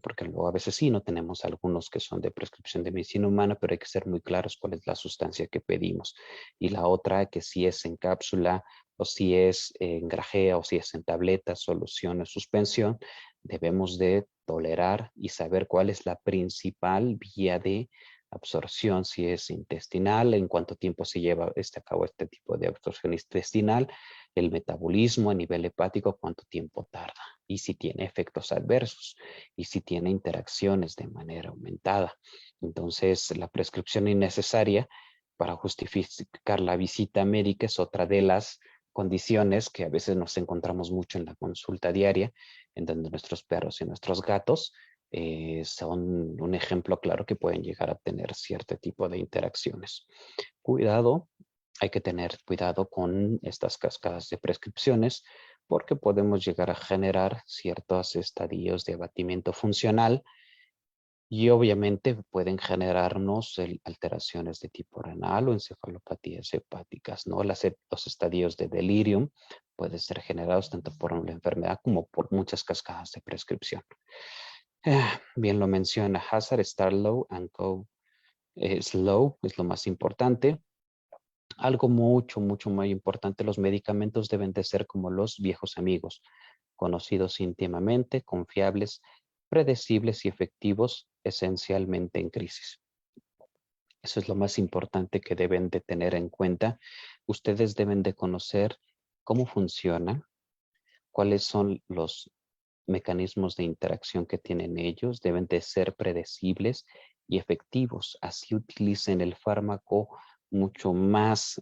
Porque luego a veces sí, no tenemos algunos que son de prescripción de medicina humana, pero hay que ser muy claros cuál es la sustancia que pedimos. Y la otra, que si es en cápsula o si es en grajea o si es en tabletas, solución o suspensión, debemos de tolerar y saber cuál es la principal vía de absorción, si es intestinal, en cuánto tiempo se lleva a cabo este tipo de absorción intestinal, el metabolismo a nivel hepático, cuánto tiempo tarda, y si tiene efectos adversos, y si tiene interacciones de manera aumentada. Entonces, la prescripción innecesaria para justificar la visita médica es otra de las condiciones que a veces nos encontramos mucho en la consulta diaria, en donde nuestros perros y nuestros gatos son un ejemplo claro que pueden llegar a tener cierto tipo de interacciones. Cuidado, hay que tener cuidado con estas cascadas de prescripciones porque podemos llegar a generar ciertos estadios de abatimiento funcional y obviamente pueden generarnos alteraciones de tipo renal o encefalopatías hepáticas, ¿no? Los estadios de delirium pueden ser generados tanto por la enfermedad como por muchas cascadas de prescripción. Bien lo menciona Hazard, start low and go slow es lo más importante. Algo mucho, mucho muy importante, los medicamentos deben de ser como los viejos amigos, conocidos íntimamente, confiables, predecibles y efectivos, esencialmente en crisis. Eso es lo más importante que deben de tener en cuenta. Ustedes deben de conocer cómo funcionan, cuáles son los mecanismos de interacción que tienen ellos deben de ser predecibles y efectivos. Así utilicen el fármaco mucho más,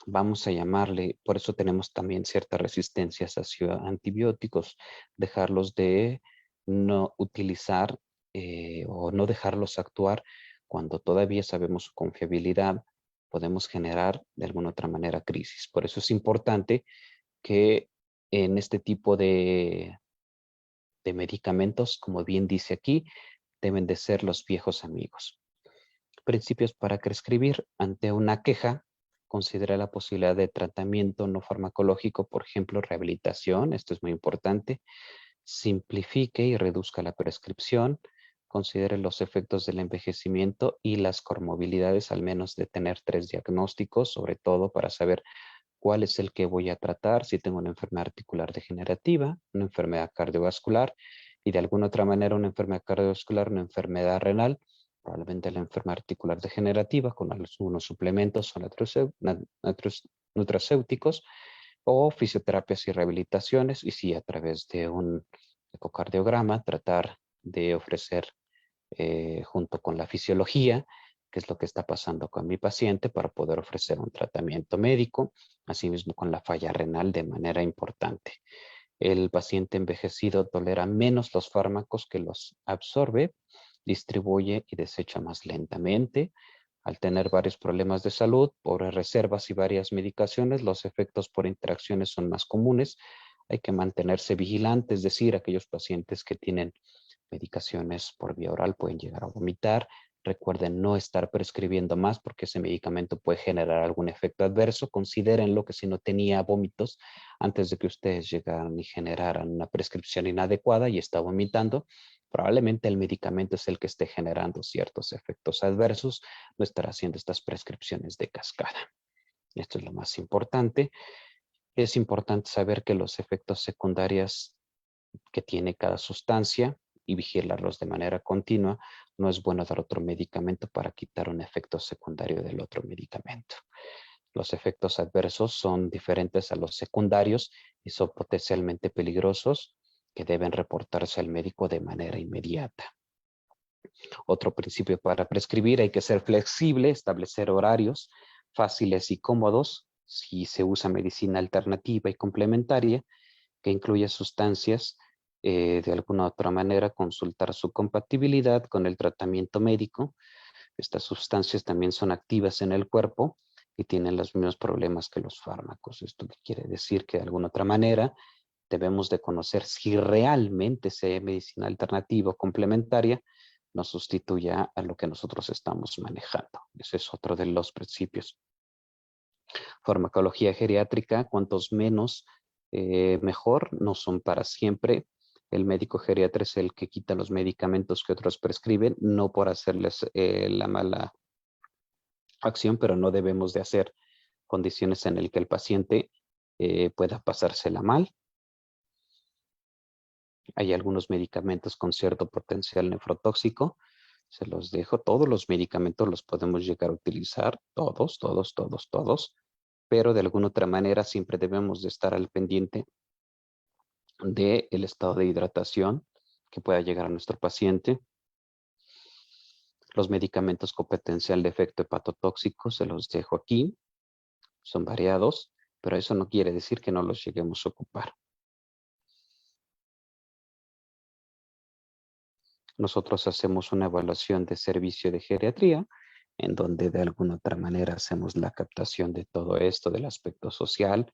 vamos a llamarle, por eso tenemos también ciertas resistencias hacia antibióticos, dejarlos de no utilizar o no dejarlos actuar cuando todavía sabemos su confiabilidad, podemos generar de alguna otra manera crisis. Por eso es importante que en este tipo de medicamentos, como bien dice aquí, deben de ser los viejos amigos. Principios para prescribir. Ante una queja, considera la posibilidad de tratamiento no farmacológico, por ejemplo, rehabilitación, esto es muy importante. Simplifique y reduzca la prescripción. Considere los efectos del envejecimiento y las comorbilidades, al menos de tener 3 diagnósticos, sobre todo para saber cuál es el que voy a tratar, si tengo una enfermedad articular degenerativa, una enfermedad cardiovascular y de alguna otra manera una enfermedad cardiovascular, una enfermedad renal, probablemente la enfermedad articular degenerativa con algunos suplementos o nutracéuticos o fisioterapias y rehabilitaciones y sí a través de un ecocardiograma tratar de ofrecer junto con la fisiología qué es lo que está pasando con mi paciente para poder ofrecer un tratamiento médico, asimismo con la falla renal de manera importante. El paciente envejecido tolera menos los fármacos que los absorbe, distribuye y desecha más lentamente. Al tener varios problemas de salud, por reservas y varias medicaciones, los efectos por interacciones son más comunes. Hay que mantenerse vigilante, es decir, aquellos pacientes que tienen medicaciones por vía oral pueden llegar a vomitar. Recuerden no estar prescribiendo más porque ese medicamento puede generar algún efecto adverso. Considérenlo que si no tenía vómitos antes de que ustedes llegaran y generaran una prescripción inadecuada y está vomitando, probablemente el medicamento es el que esté generando ciertos efectos adversos, no estará haciendo estas prescripciones de cascada. Esto es lo más importante. Es importante saber que los efectos secundarios que tiene cada sustancia y vigilarlos de manera continua. No es bueno dar otro medicamento para quitar un efecto secundario del otro medicamento. Los efectos adversos son diferentes a los secundarios y son potencialmente peligrosos que deben reportarse al médico de manera inmediata. Otro principio para prescribir, hay que ser flexible, establecer horarios fáciles y cómodos si se usa medicina alternativa y complementaria que incluya sustancias de alguna otra manera, consultar su compatibilidad con el tratamiento médico. Estas sustancias también son activas en el cuerpo y tienen los mismos problemas que los fármacos. Esto quiere decir que de alguna otra manera debemos de conocer si realmente esa medicina alternativa o complementaria nos sustituya a lo que nosotros estamos manejando. Ese es otro de los principios. Farmacología geriátrica, cuantos menos, mejor, no son para siempre. El médico geriatra es el que quita los medicamentos que otros prescriben, no por hacerles la mala acción, pero no debemos de hacer condiciones en las que el paciente pueda pasársela mal. Hay algunos medicamentos con cierto potencial nefrotóxico. Se los dejo. Todos los medicamentos los podemos llegar a utilizar. Todos. Pero de alguna otra manera siempre debemos de estar al pendiente del estado de hidratación que pueda llegar a nuestro paciente. Los medicamentos con potencial de efecto hepatotóxico se los dejo aquí. Son variados, pero eso no quiere decir que no los lleguemos a ocupar. Nosotros hacemos una evaluación de servicio de geriatría, en donde de alguna otra manera hacemos la captación de todo esto, del aspecto social,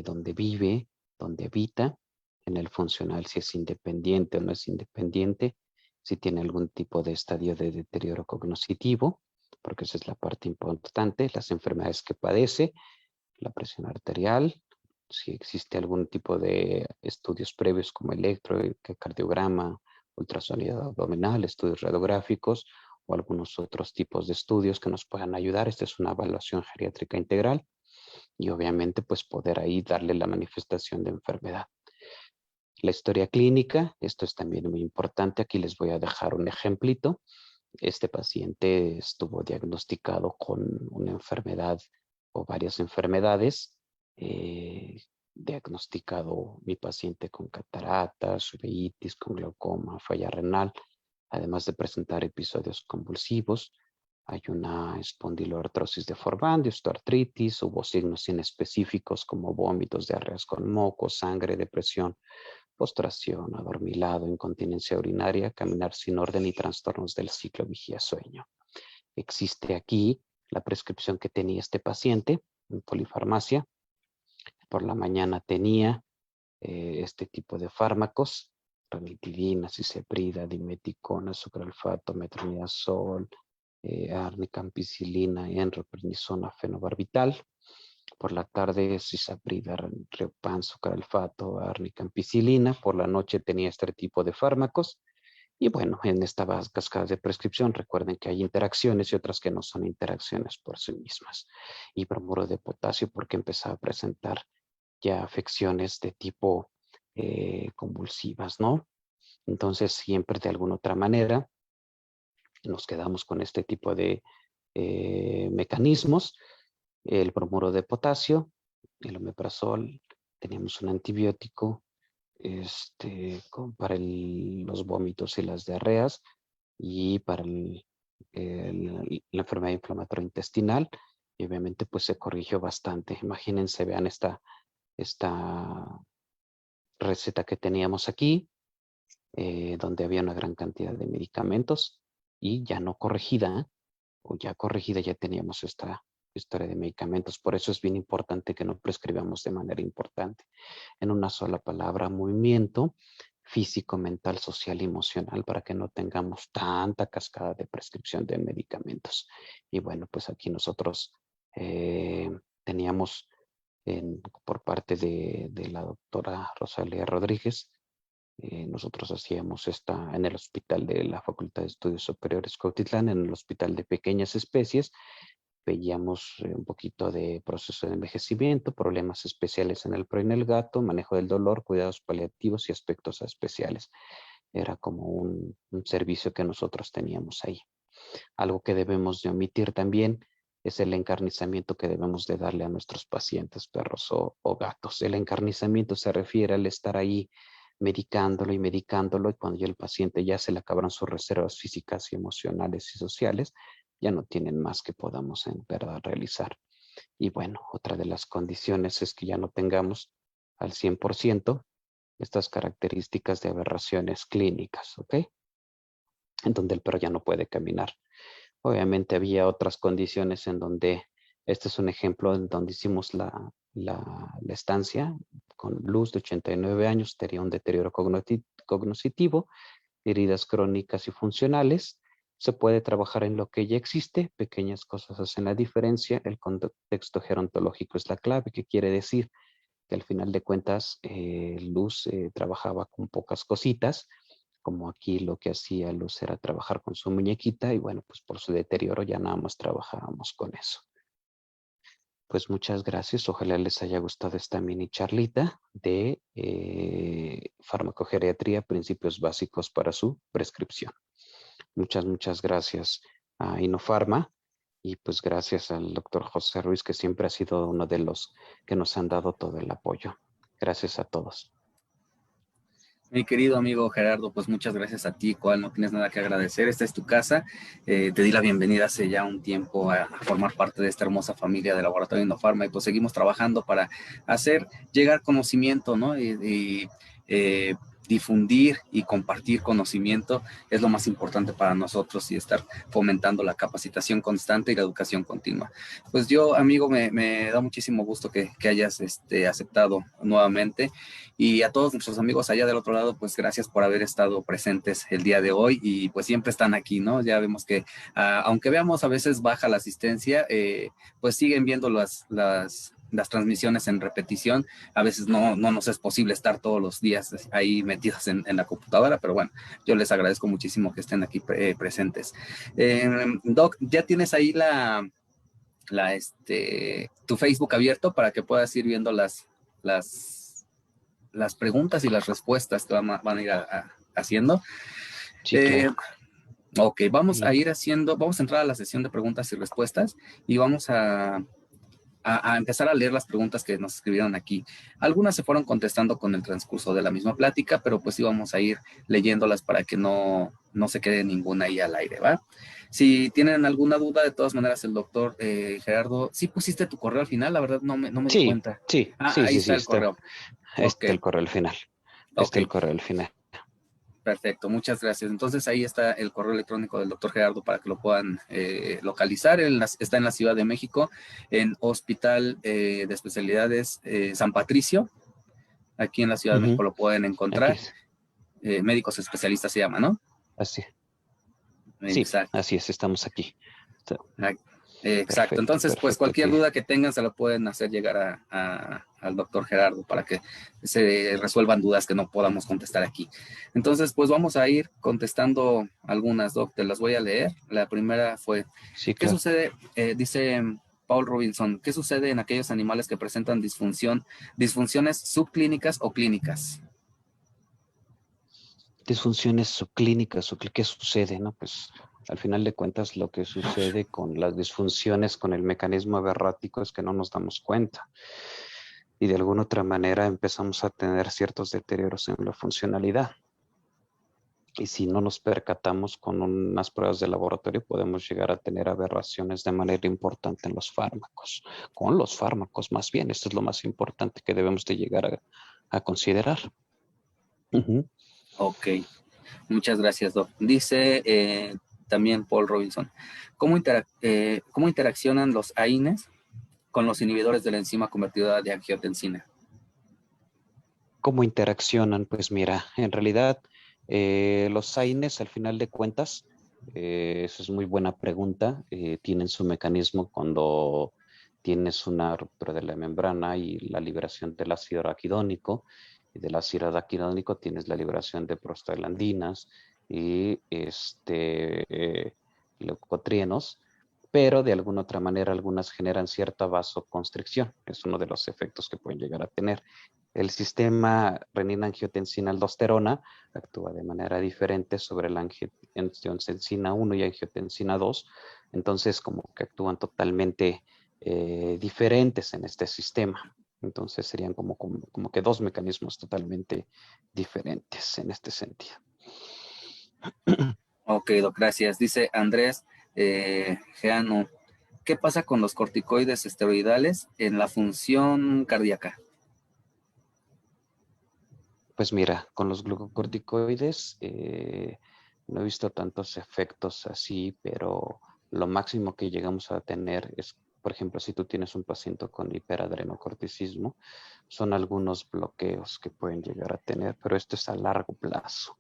donde vive, donde habita, en el funcional, si es independiente o no es independiente, si tiene algún tipo de estadio de deterioro cognitivo, porque esa es la parte importante, las enfermedades que padece, la presión arterial, si existe algún tipo de estudios previos como electrocardiograma, ultrasonido abdominal, estudios radiográficos o algunos otros tipos de estudios que nos puedan ayudar. Esta es una evaluación geriátrica integral y obviamente pues poder ahí darle la manifestación de enfermedad. La historia clínica, esto es también muy importante. Aquí les voy a dejar un ejemplito. Este paciente estuvo diagnosticado con una enfermedad o varias enfermedades diagnosticado mi paciente con cataratas, uveitis, con glaucoma, falla renal, además de presentar episodios convulsivos. Hay una espondiloartrosis deformante, osteoartritis, hubo signos inespecíficos como vómitos, diarreas con moco, sangre, depresión, postración, adormilado, incontinencia urinaria, caminar sin orden y trastornos del ciclo vigía-sueño. Existe aquí la prescripción que tenía este paciente en polifarmacia. Por la mañana tenía este tipo de fármacos: ranitidina, cisaprida, dimeticona, sucralfato, metronidazol, árnica, ampicilina, enroprednisona, fenobarbital. Por la tarde, cisaprida, riopan, sucralfato, árnica, ampicilina. Por la noche tenía este tipo de fármacos. Y bueno, en esta cascada de prescripción, recuerden que hay interacciones y otras que no son interacciones por sí mismas. Y bromuro de potasio, porque empezaba a presentar ya afecciones de tipo convulsivas, ¿no? Entonces, siempre de alguna otra manera nos quedamos con este tipo de mecanismos: el bromuro de potasio, el omeprazol, teníamos un antibiótico para los vómitos y las diarreas, y para la enfermedad inflamatoria intestinal, y obviamente pues se corrigió bastante. Imagínense, vean esta receta que teníamos aquí, donde había una gran cantidad de medicamentos, y ya no corregida, o ya corregida, ya teníamos esta historia de medicamentos. Por eso es bien importante que no prescribamos de manera importante. En una sola palabra: movimiento físico, mental, social y emocional, para que no tengamos tanta cascada de prescripción de medicamentos. Y bueno, pues aquí nosotros teníamos por parte de la doctora Rosalía Rodríguez, nosotros hacíamos en el hospital de la Facultad de Estudios Superiores Cuautitlán, en el Hospital de Pequeñas Especies. Veíamos un poquito de proceso de envejecimiento, problemas especiales en el perro y en el gato, manejo del dolor, cuidados paliativos y aspectos especiales. Era como un servicio que nosotros teníamos ahí. Algo que debemos de omitir también es el encarnizamiento que debemos de darle a nuestros pacientes, perros o gatos. El encarnizamiento se refiere al estar ahí medicándolo, y cuando ya el paciente ya se le acabaron sus reservas físicas y emocionales y sociales, ya no tienen más que podamos en verdad realizar. Y bueno, otra de las condiciones es que ya no tengamos al 100% estas características de aberraciones clínicas, ¿ok? En donde el perro ya no puede caminar. Obviamente había otras condiciones en donde, este es un ejemplo en donde hicimos la estancia con Luz, de 89 años, tenía un deterioro cognitivo, heridas crónicas y funcionales. Se puede trabajar en lo que ya existe, pequeñas cosas hacen la diferencia, el contexto gerontológico es la clave, que quiere decir que al final de cuentas Luz trabajaba con pocas cositas, como aquí lo que hacía Luz era trabajar con su muñequita, y bueno, pues por su deterioro ya nada más trabajábamos con eso. Pues muchas gracias, ojalá les haya gustado esta mini charlita de farmacogeriatría, principios básicos para su prescripción. Muchas gracias a Inofarma, y pues gracias al doctor José Ruiz, que siempre ha sido uno de los que nos han dado todo el apoyo. Gracias a todos. Mi querido amigo Gerardo, pues muchas gracias a ti, cual no tienes nada que agradecer. Esta es tu casa. Te di la bienvenida hace ya un tiempo a formar parte de esta hermosa familia de Laboratorio Indofarma, y pues seguimos trabajando para hacer llegar conocimiento, ¿no? Difundir y compartir conocimiento es lo más importante para nosotros, y estar fomentando la capacitación constante y la educación continua. Pues yo, amigo, me da muchísimo gusto que hayas aceptado nuevamente, y a todos nuestros amigos allá del otro lado, pues gracias por haber estado presentes el día de hoy, y pues siempre están aquí, ¿no? Ya vemos que aunque veamos a veces baja la asistencia, pues siguen viendo las transmisiones en repetición. A veces no nos es posible estar todos los días ahí metidos en la computadora, pero bueno, yo les agradezco muchísimo que estén aquí presentes. Doc, ¿ya tienes ahí tu Facebook abierto para que puedas ir viendo las preguntas y las respuestas que van a ir haciendo? Sí, claro. Ok, vamos a entrar a la sesión de preguntas y respuestas, y vamos a a empezar a leer las preguntas que nos escribieron aquí. Algunas se fueron contestando con el transcurso de la misma plática, pero pues íbamos a ir leyéndolas para que no se quede ninguna ahí al aire, ¿va? Si tienen alguna duda, de todas maneras, el doctor Gerardo, sí pusiste tu correo al final, la verdad no me di Sí, cuenta. sí, Ah, sí, ahí sí, está sí, el correo. Ok, está el correo al final. ok. Está el correo al final. Perfecto, muchas gracias. Entonces ahí está el correo electrónico del doctor Gerardo para que lo puedan localizar. Está en la Ciudad de México, en Hospital de Especialidades San Patricio. Aquí en la Ciudad de Ujú. México lo pueden Aquí, encontrar. Médicos especialistas se llama, ¿no? así. Sí, Exacto. así es, estamos aquí. So, Ah, exacto. perfecto, Entonces, pues perfecto. cualquier Aquí. duda que tengan se la pueden hacer llegar al doctor Gerardo para que se resuelvan dudas que no podamos contestar aquí. Entonces, pues vamos a ir contestando algunas, doc. Te las voy a leer. La primera fue, Sí, ¿qué claro. sucede? Dice Paul Robinson, ¿qué sucede en aquellos animales que presentan disfunciones subclínicas o clínicas? Disfunciones subclínicas, ¿qué sucede? ¿No? Pues al final de cuentas lo que sucede con las disfunciones, con el mecanismo aberrático es que no nos damos cuenta. Y de alguna otra manera empezamos a tener ciertos deterioros en la funcionalidad. Y si no nos percatamos con unas pruebas de laboratorio, podemos llegar a tener aberraciones de manera importante en los fármacos. Con los fármacos, más bien, esto es lo más importante que debemos de llegar a considerar. Ujú. Ok, muchas gracias, doc. Dice también Paul Robinson, ¿cómo interaccionan los AINES con los inhibidores de la enzima convertidora de angiotensina? ¿Cómo interaccionan? Pues mira, en realidad los AINES, al final de cuentas, eso es muy buena pregunta, tienen su mecanismo cuando tienes una ruptura de la membrana y la liberación del ácido araquidónico, y del ácido araquidónico tienes la liberación de prostaglandinas y leucotrienos, pero de alguna otra manera algunas generan cierta vasoconstricción, es uno de los efectos que pueden llegar a tener. El sistema renina-angiotensina-aldosterona actúa de manera diferente sobre la angiotensina 1 y angiotensina 2, entonces como que actúan totalmente diferentes en este sistema. Entonces serían como que dos mecanismos totalmente diferentes en este sentido. Ok, doc, gracias. Dice Andrés Geano, ¿qué pasa con los corticoides esteroidales en la función cardíaca? Pues mira, con los glucocorticoides no he visto tantos efectos así, pero lo máximo que llegamos a tener es, por ejemplo, si tú tienes un paciente con hiperadrenocorticismo, son algunos bloqueos que pueden llegar a tener, pero esto es a largo plazo.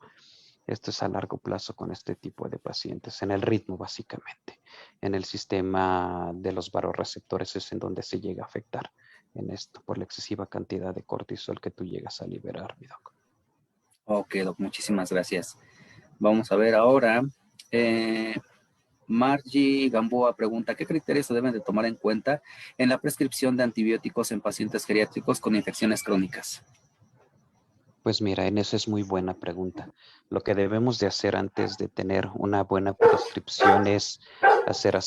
Esto es a largo plazo con este tipo de pacientes, en el ritmo básicamente. En el sistema de los vasoreceptores es en donde se llega a afectar en esto, por la excesiva cantidad de cortisol que tú llegas a liberar, mi doc. Ok, doc, muchísimas gracias. Vamos a ver ahora. Eh, Margie Gamboa pregunta, ¿qué criterios se deben de tomar en cuenta en la prescripción de antibióticos en pacientes geriátricos con infecciones crónicas? Pues mira, en eso es muy buena pregunta. Lo que debemos de hacer antes de tener una buena prescripción es hacer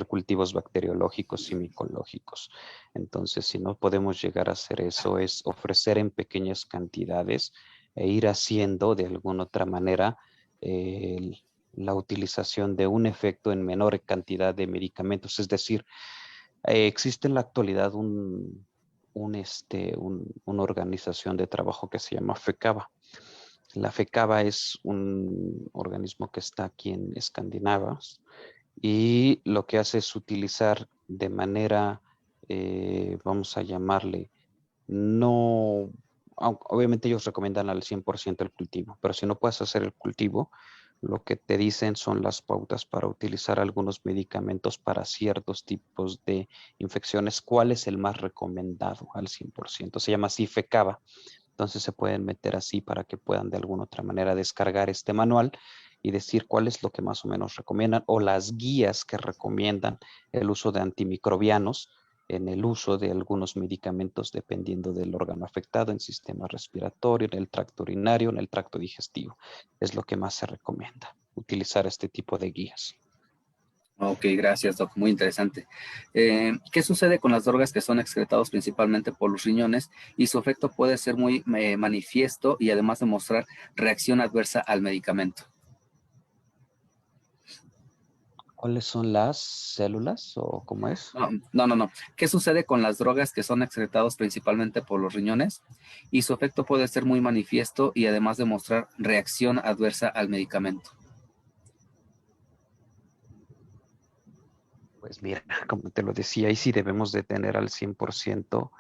cultivos bacteriológicos y micológicos. Entonces, si no podemos llegar a hacer eso, es ofrecer en pequeñas cantidades e ir haciendo de alguna otra manera la utilización de un efecto en menor cantidad de medicamentos. Es decir, existe en la actualidad una organización de trabajo que se llama FECABA. La FECABA es un organismo que está aquí en Escandinavia y lo que hace es utilizar de manera, vamos a llamarle, no, obviamente ellos recomiendan al 100% el cultivo, pero si no puedes hacer el cultivo, lo que te dicen son las pautas para utilizar algunos medicamentos para ciertos tipos de infecciones. ¿Cuál es el más recomendado al 100%? Se llama así FECABA. Entonces se pueden meter así para que puedan de alguna otra manera descargar este manual y decir cuál es lo que más o menos recomiendan o las guías que recomiendan el uso de antimicrobianos en el uso de algunos medicamentos dependiendo del órgano afectado, en sistema respiratorio, en el tracto urinario, en el tracto digestivo. Es lo que más se recomienda, utilizar este tipo de guías. Ok, gracias, Doc. Muy interesante. ¿Qué sucede con las drogas que son excretados principalmente por los riñones y su efecto puede ser muy manifiesto y además demostrar reacción adversa al medicamento? ¿Cuáles son las células o cómo es? No, no, no, no. ¿Qué sucede con las drogas que son excretados principalmente por los riñones y su efecto puede ser muy manifiesto y además demostrar reacción adversa al medicamento? Pues mira, como te lo decía, ahí sí debemos de tener al 100%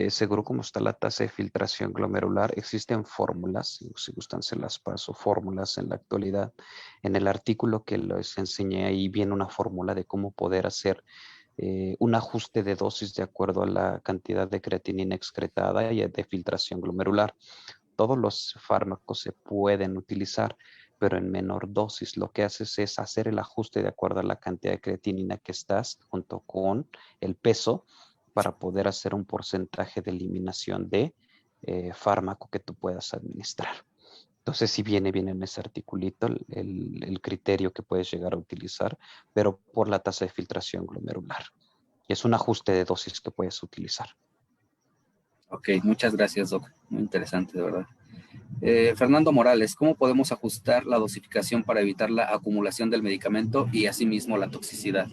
seguro cómo está la tasa de filtración glomerular. Existen fórmulas, si gustan se las paso, fórmulas en la actualidad. En el artículo que les enseñé ahí viene una fórmula de cómo poder hacer un ajuste de dosis de acuerdo a la cantidad de creatinina excretada y de filtración glomerular. Todos los fármacos se pueden utilizar, pero en menor dosis. Lo que haces es hacer el ajuste de acuerdo a la cantidad de creatinina que estás junto con el peso para poder hacer un porcentaje de eliminación de fármaco que tú puedas administrar. Entonces, si viene en ese articulito el criterio que puedes llegar a utilizar, pero por la tasa de filtración glomerular. Es un ajuste de dosis que puedes utilizar. Ok, muchas gracias, Doc. Muy interesante, de verdad. Fernando Morales, ¿cómo podemos ajustar la dosificación para evitar la acumulación del medicamento y asimismo la toxicidad?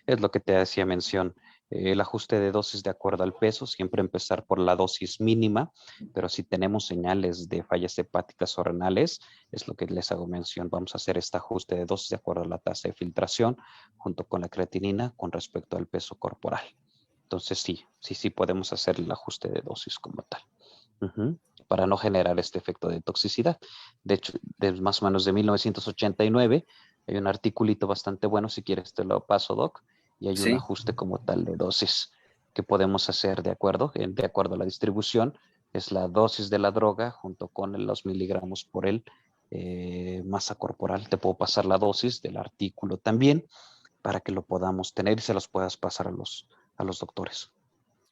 Es lo que te hacía mención. El ajuste de dosis de acuerdo al peso, siempre empezar por la dosis mínima, pero si tenemos señales de fallas hepáticas o renales, es lo que les hago mención. Vamos a hacer este ajuste de dosis de acuerdo a la tasa de filtración junto con la creatinina con respecto al peso corporal. Entonces sí podemos hacer el ajuste de dosis como tal. Para no generar este efecto de toxicidad. De hecho, más o menos de 1989, hay un articulito bastante bueno, si quieres te lo paso, Doc, y hay un Sí, ajuste como tal de dosis que podemos hacer de acuerdo a la distribución, es la dosis de la droga junto con los miligramos por masa corporal. Te puedo pasar la dosis del artículo también para que lo podamos tener y se los puedas pasar a los doctores.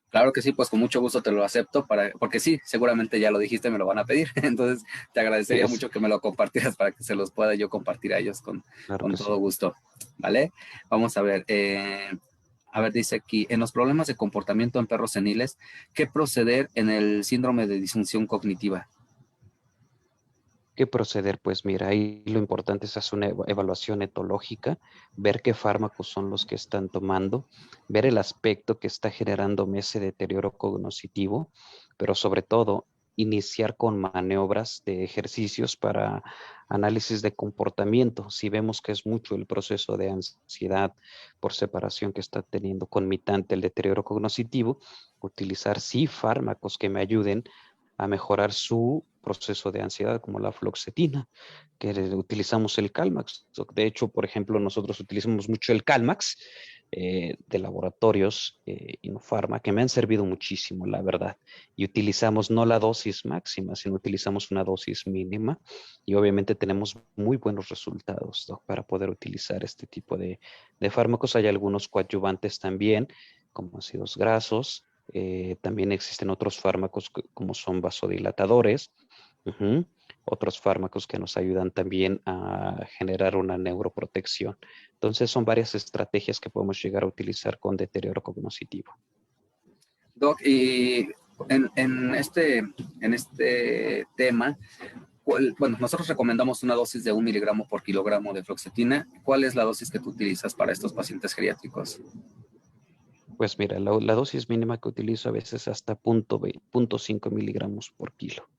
claro que sí, pues con mucho gusto te lo acepto porque sí, seguramente ya lo dijiste, me lo van a pedir. Entonces, te agradecería Es, mucho que me lo compartieras para que se los pueda yo compartir a ellos claro con que todo sí. gusto. ¿Vale? Vamos a ver. A ver, dice aquí, en los problemas de comportamiento en perros seniles, ¿qué proceder en el síndrome de disfunción cognitiva? ¿Qué proceder? Pues mira, ahí lo importante es hacer una evaluación etológica, ver qué fármacos son los que están tomando, ver el aspecto que está generándome ese deterioro cognitivo, pero sobre todo iniciar con maniobras de ejercicios para análisis de comportamiento. Si vemos que es mucho el proceso de ansiedad por separación que está teniendo conmitante el deterioro cognitivo, utilizar sí fármacos que me ayuden a mejorar su proceso de ansiedad, como la fluoxetina, que utilizamos el Calmax. De hecho, por ejemplo, nosotros utilizamos mucho el Calmax de laboratorios Innofarma, que me han servido muchísimo, la verdad. Y utilizamos no la dosis máxima, sino utilizamos una dosis mínima. Y obviamente tenemos muy buenos resultados, ¿no?, para poder utilizar este tipo de fármacos. Hay algunos coadyuvantes también, como ácidos grasos. También existen otros fármacos como son vasodilatadores, otros fármacos que nos ayudan también a generar una neuroprotección. Entonces son varias estrategias que podemos llegar a utilizar con deterioro cognitivo. Doc, y en este tema, bueno, nosotros recomendamos una dosis de 1 miligramo por kilogramo de fluoxetina. ¿Cuál es la dosis que tú utilizas para estos pacientes geriátricos? Pues mira, la dosis mínima que utilizo a veces hasta 0.5 miligramos por kilo.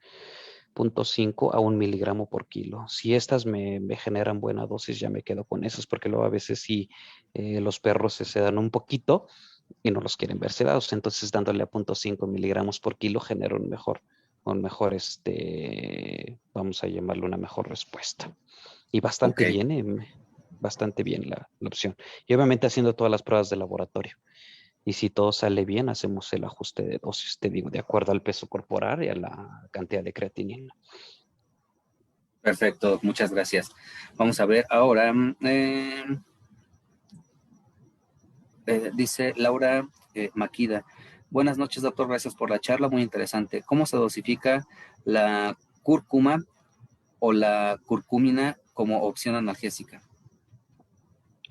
0.5 a 1 miligramo por kilo. Si estas me generan buena dosis, ya me quedo con esas, porque luego a veces sí los perros se sedan un poquito y no los quieren ver sedados. Entonces, dándole a 0.5 miligramos por kilo genera vamos a llamarlo una mejor respuesta. Y Ok, bastante bien la opción. Y obviamente haciendo todas las pruebas de laboratorio. Y si todo sale bien, hacemos el ajuste de dosis, te digo, de acuerdo al peso corporal y a la cantidad de creatinina. perfecto, Doc, muchas gracias. Vamos a ver ahora, dice Laura Maquida. Buenas noches, doctor, gracias por la charla, muy interesante. ¿Cómo se dosifica la cúrcuma o la curcumina como opción analgésica?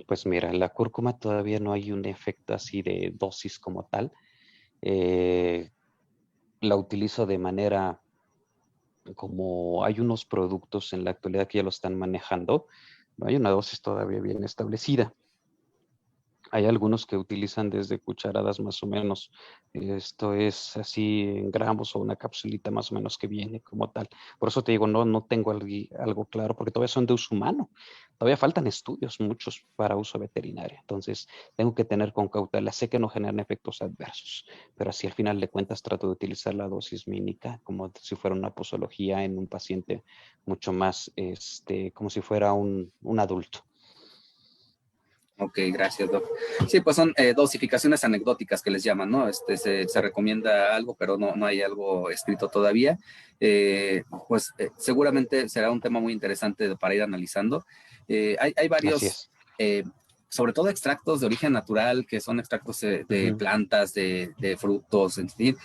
Pues mira, la cúrcuma todavía no hay un efecto así de dosis como tal. Eh, la utilizo de manera como hay unos productos en la actualidad que ya lo están manejando, no hay una dosis todavía bien establecida. Hay algunos que utilizan desde cucharadas más o menos. Esto es así en gramos o una capsulita más o menos que viene como tal. Por eso te digo, no tengo algo claro porque todavía son de uso humano. Todavía faltan estudios, muchos para uso veterinario. Entonces, tengo que tener con cautela. Sé que no generan efectos adversos, pero así al final de cuentas trato de utilizar la dosis mínima como si fuera una posología en un paciente mucho más, como si fuera un adulto. Ok, gracias, Doc. Sí, pues son dosificaciones anecdóticas que les llaman, ¿no? Se recomienda algo, pero no hay algo escrito todavía. Seguramente será un tema muy interesante para ir analizando. Hay Así varios, es. eh, sobre todo extractos de origen natural, que son extractos de Ujú. plantas, de frutos, en fin.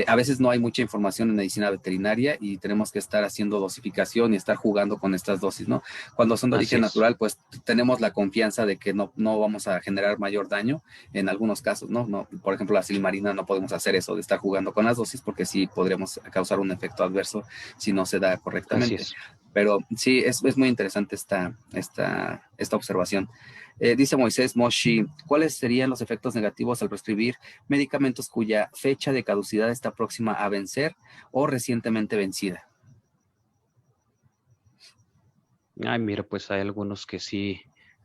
A veces no hay mucha información en medicina veterinaria y tenemos que estar haciendo dosificación y estar jugando con estas dosis, ¿no? Cuando son de Así origen es. natural, pues tenemos la confianza de que no vamos a generar mayor daño en algunos casos, ¿no? Por ejemplo, la silimarina no podemos hacer eso de estar jugando con las dosis porque sí podríamos causar un efecto adverso si no se da Así correctamente. es. Pero sí, es muy interesante esta observación. Dice Moisés Moshi, ¿cuáles serían los efectos negativos al prescribir medicamentos cuya fecha de caducidad está próxima a vencer o recientemente vencida? Ay, mira, pues hay algunos que sí,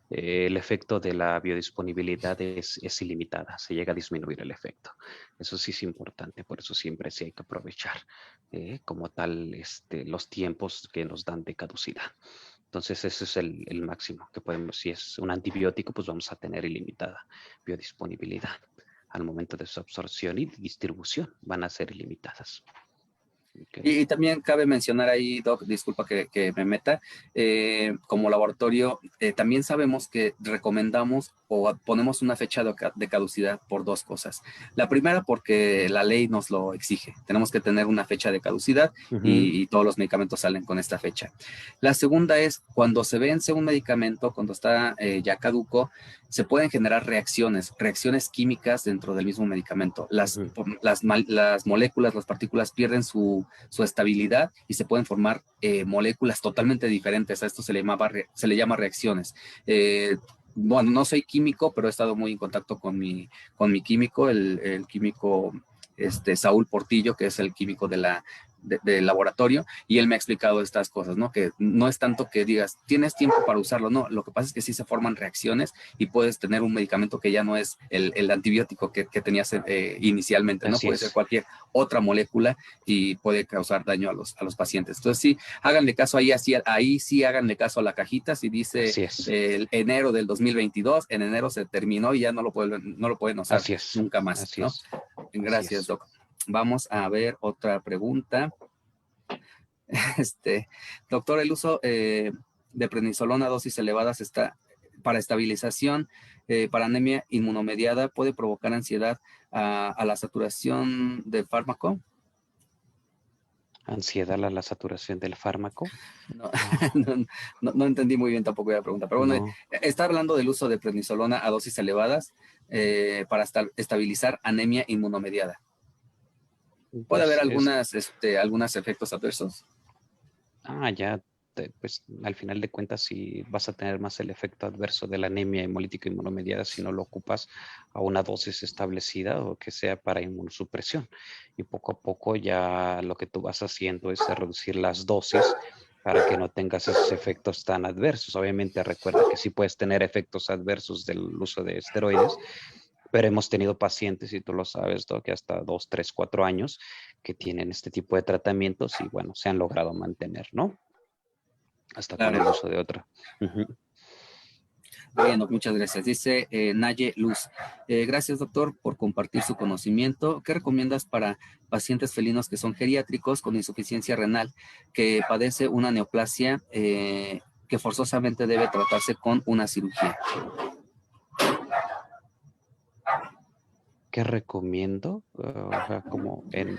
el efecto de la biodisponibilidad es ilimitada, se llega a disminuir el efecto. Eso sí es importante, por eso siempre sí hay que aprovechar como tal los tiempos que nos dan de caducidad. Entonces, ese es el máximo que podemos, si es un antibiótico, pues vamos a tener ilimitada biodisponibilidad. Al momento de su absorción y distribución van a ser ilimitadas. Okay. Y también cabe mencionar ahí, Doc, disculpa que me meta, como laboratorio, también sabemos que recomendamos o ponemos una fecha de caducidad por dos cosas. La primera, porque la ley nos lo exige. Tenemos que tener una fecha de caducidad Ujú. y todos los medicamentos salen con esta fecha. La segunda es cuando se vence un medicamento, cuando está ya caduco, se pueden generar reacciones químicas dentro del mismo medicamento. Ujú. Las moléculas, las partículas pierden su estabilidad y se pueden formar moléculas totalmente diferentes. A esto se le llama reacciones. Bueno, no soy químico, pero he estado muy en contacto con mi químico, el químico Saúl Portillo, que es el químico del laboratorio, y él me ha explicado estas cosas, ¿no? Que no es tanto que digas, tienes tiempo para usarlo, no, lo que pasa es que sí se forman reacciones y puedes tener un medicamento que ya no es el antibiótico que tenías inicialmente, ¿no? Así Puede ser es. cualquier otra molécula y puede causar daño a los pacientes. Entonces sí, háganle caso ahí sí háganle caso a la cajita, si dice Así es. el enero del 2022, en enero se terminó y ya no lo pueden usar Así es. nunca más, Así ¿no? es. Así Gracias, es. Doc. Vamos a ver otra pregunta. Este, doctor, el uso de prednisolona a dosis elevadas está para estabilización, para anemia inmunomediada, puede provocar ansiedad a la saturación del fármaco. Ansiedad a la saturación del fármaco. No, Ah, no entendí muy bien tampoco la pregunta, pero bueno, no, está hablando del uso de prednisolona a dosis elevadas para estabilizar anemia inmunomediada. Puede haber pues algunos efectos adversos. ya, pues al final de cuentas, si vas a tener más el efecto adverso de la anemia hemolítica inmunomediada si no lo ocupas a una dosis establecida o que sea para inmunosupresión. Y poco a poco ya lo que tú vas haciendo es reducir las dosis para que no tengas esos efectos tan adversos. Obviamente recuerda que sí puedes tener efectos adversos del uso de esteroides, pero hemos tenido pacientes, y tú lo sabes, Doc, que hasta 2, 3, 4 años que tienen este tipo de tratamientos y bueno, se han logrado mantener, ¿no? Hasta con Claro. el uso de otra. Ujú. Bueno, muchas gracias. Dice Naye Luz. Gracias, doctor, por compartir su conocimiento. ¿Qué recomiendas para pacientes felinos que son geriátricos con insuficiencia renal, que padece una neoplasia que forzosamente debe tratarse con una cirugía? ¿Qué recomiendo? Como en...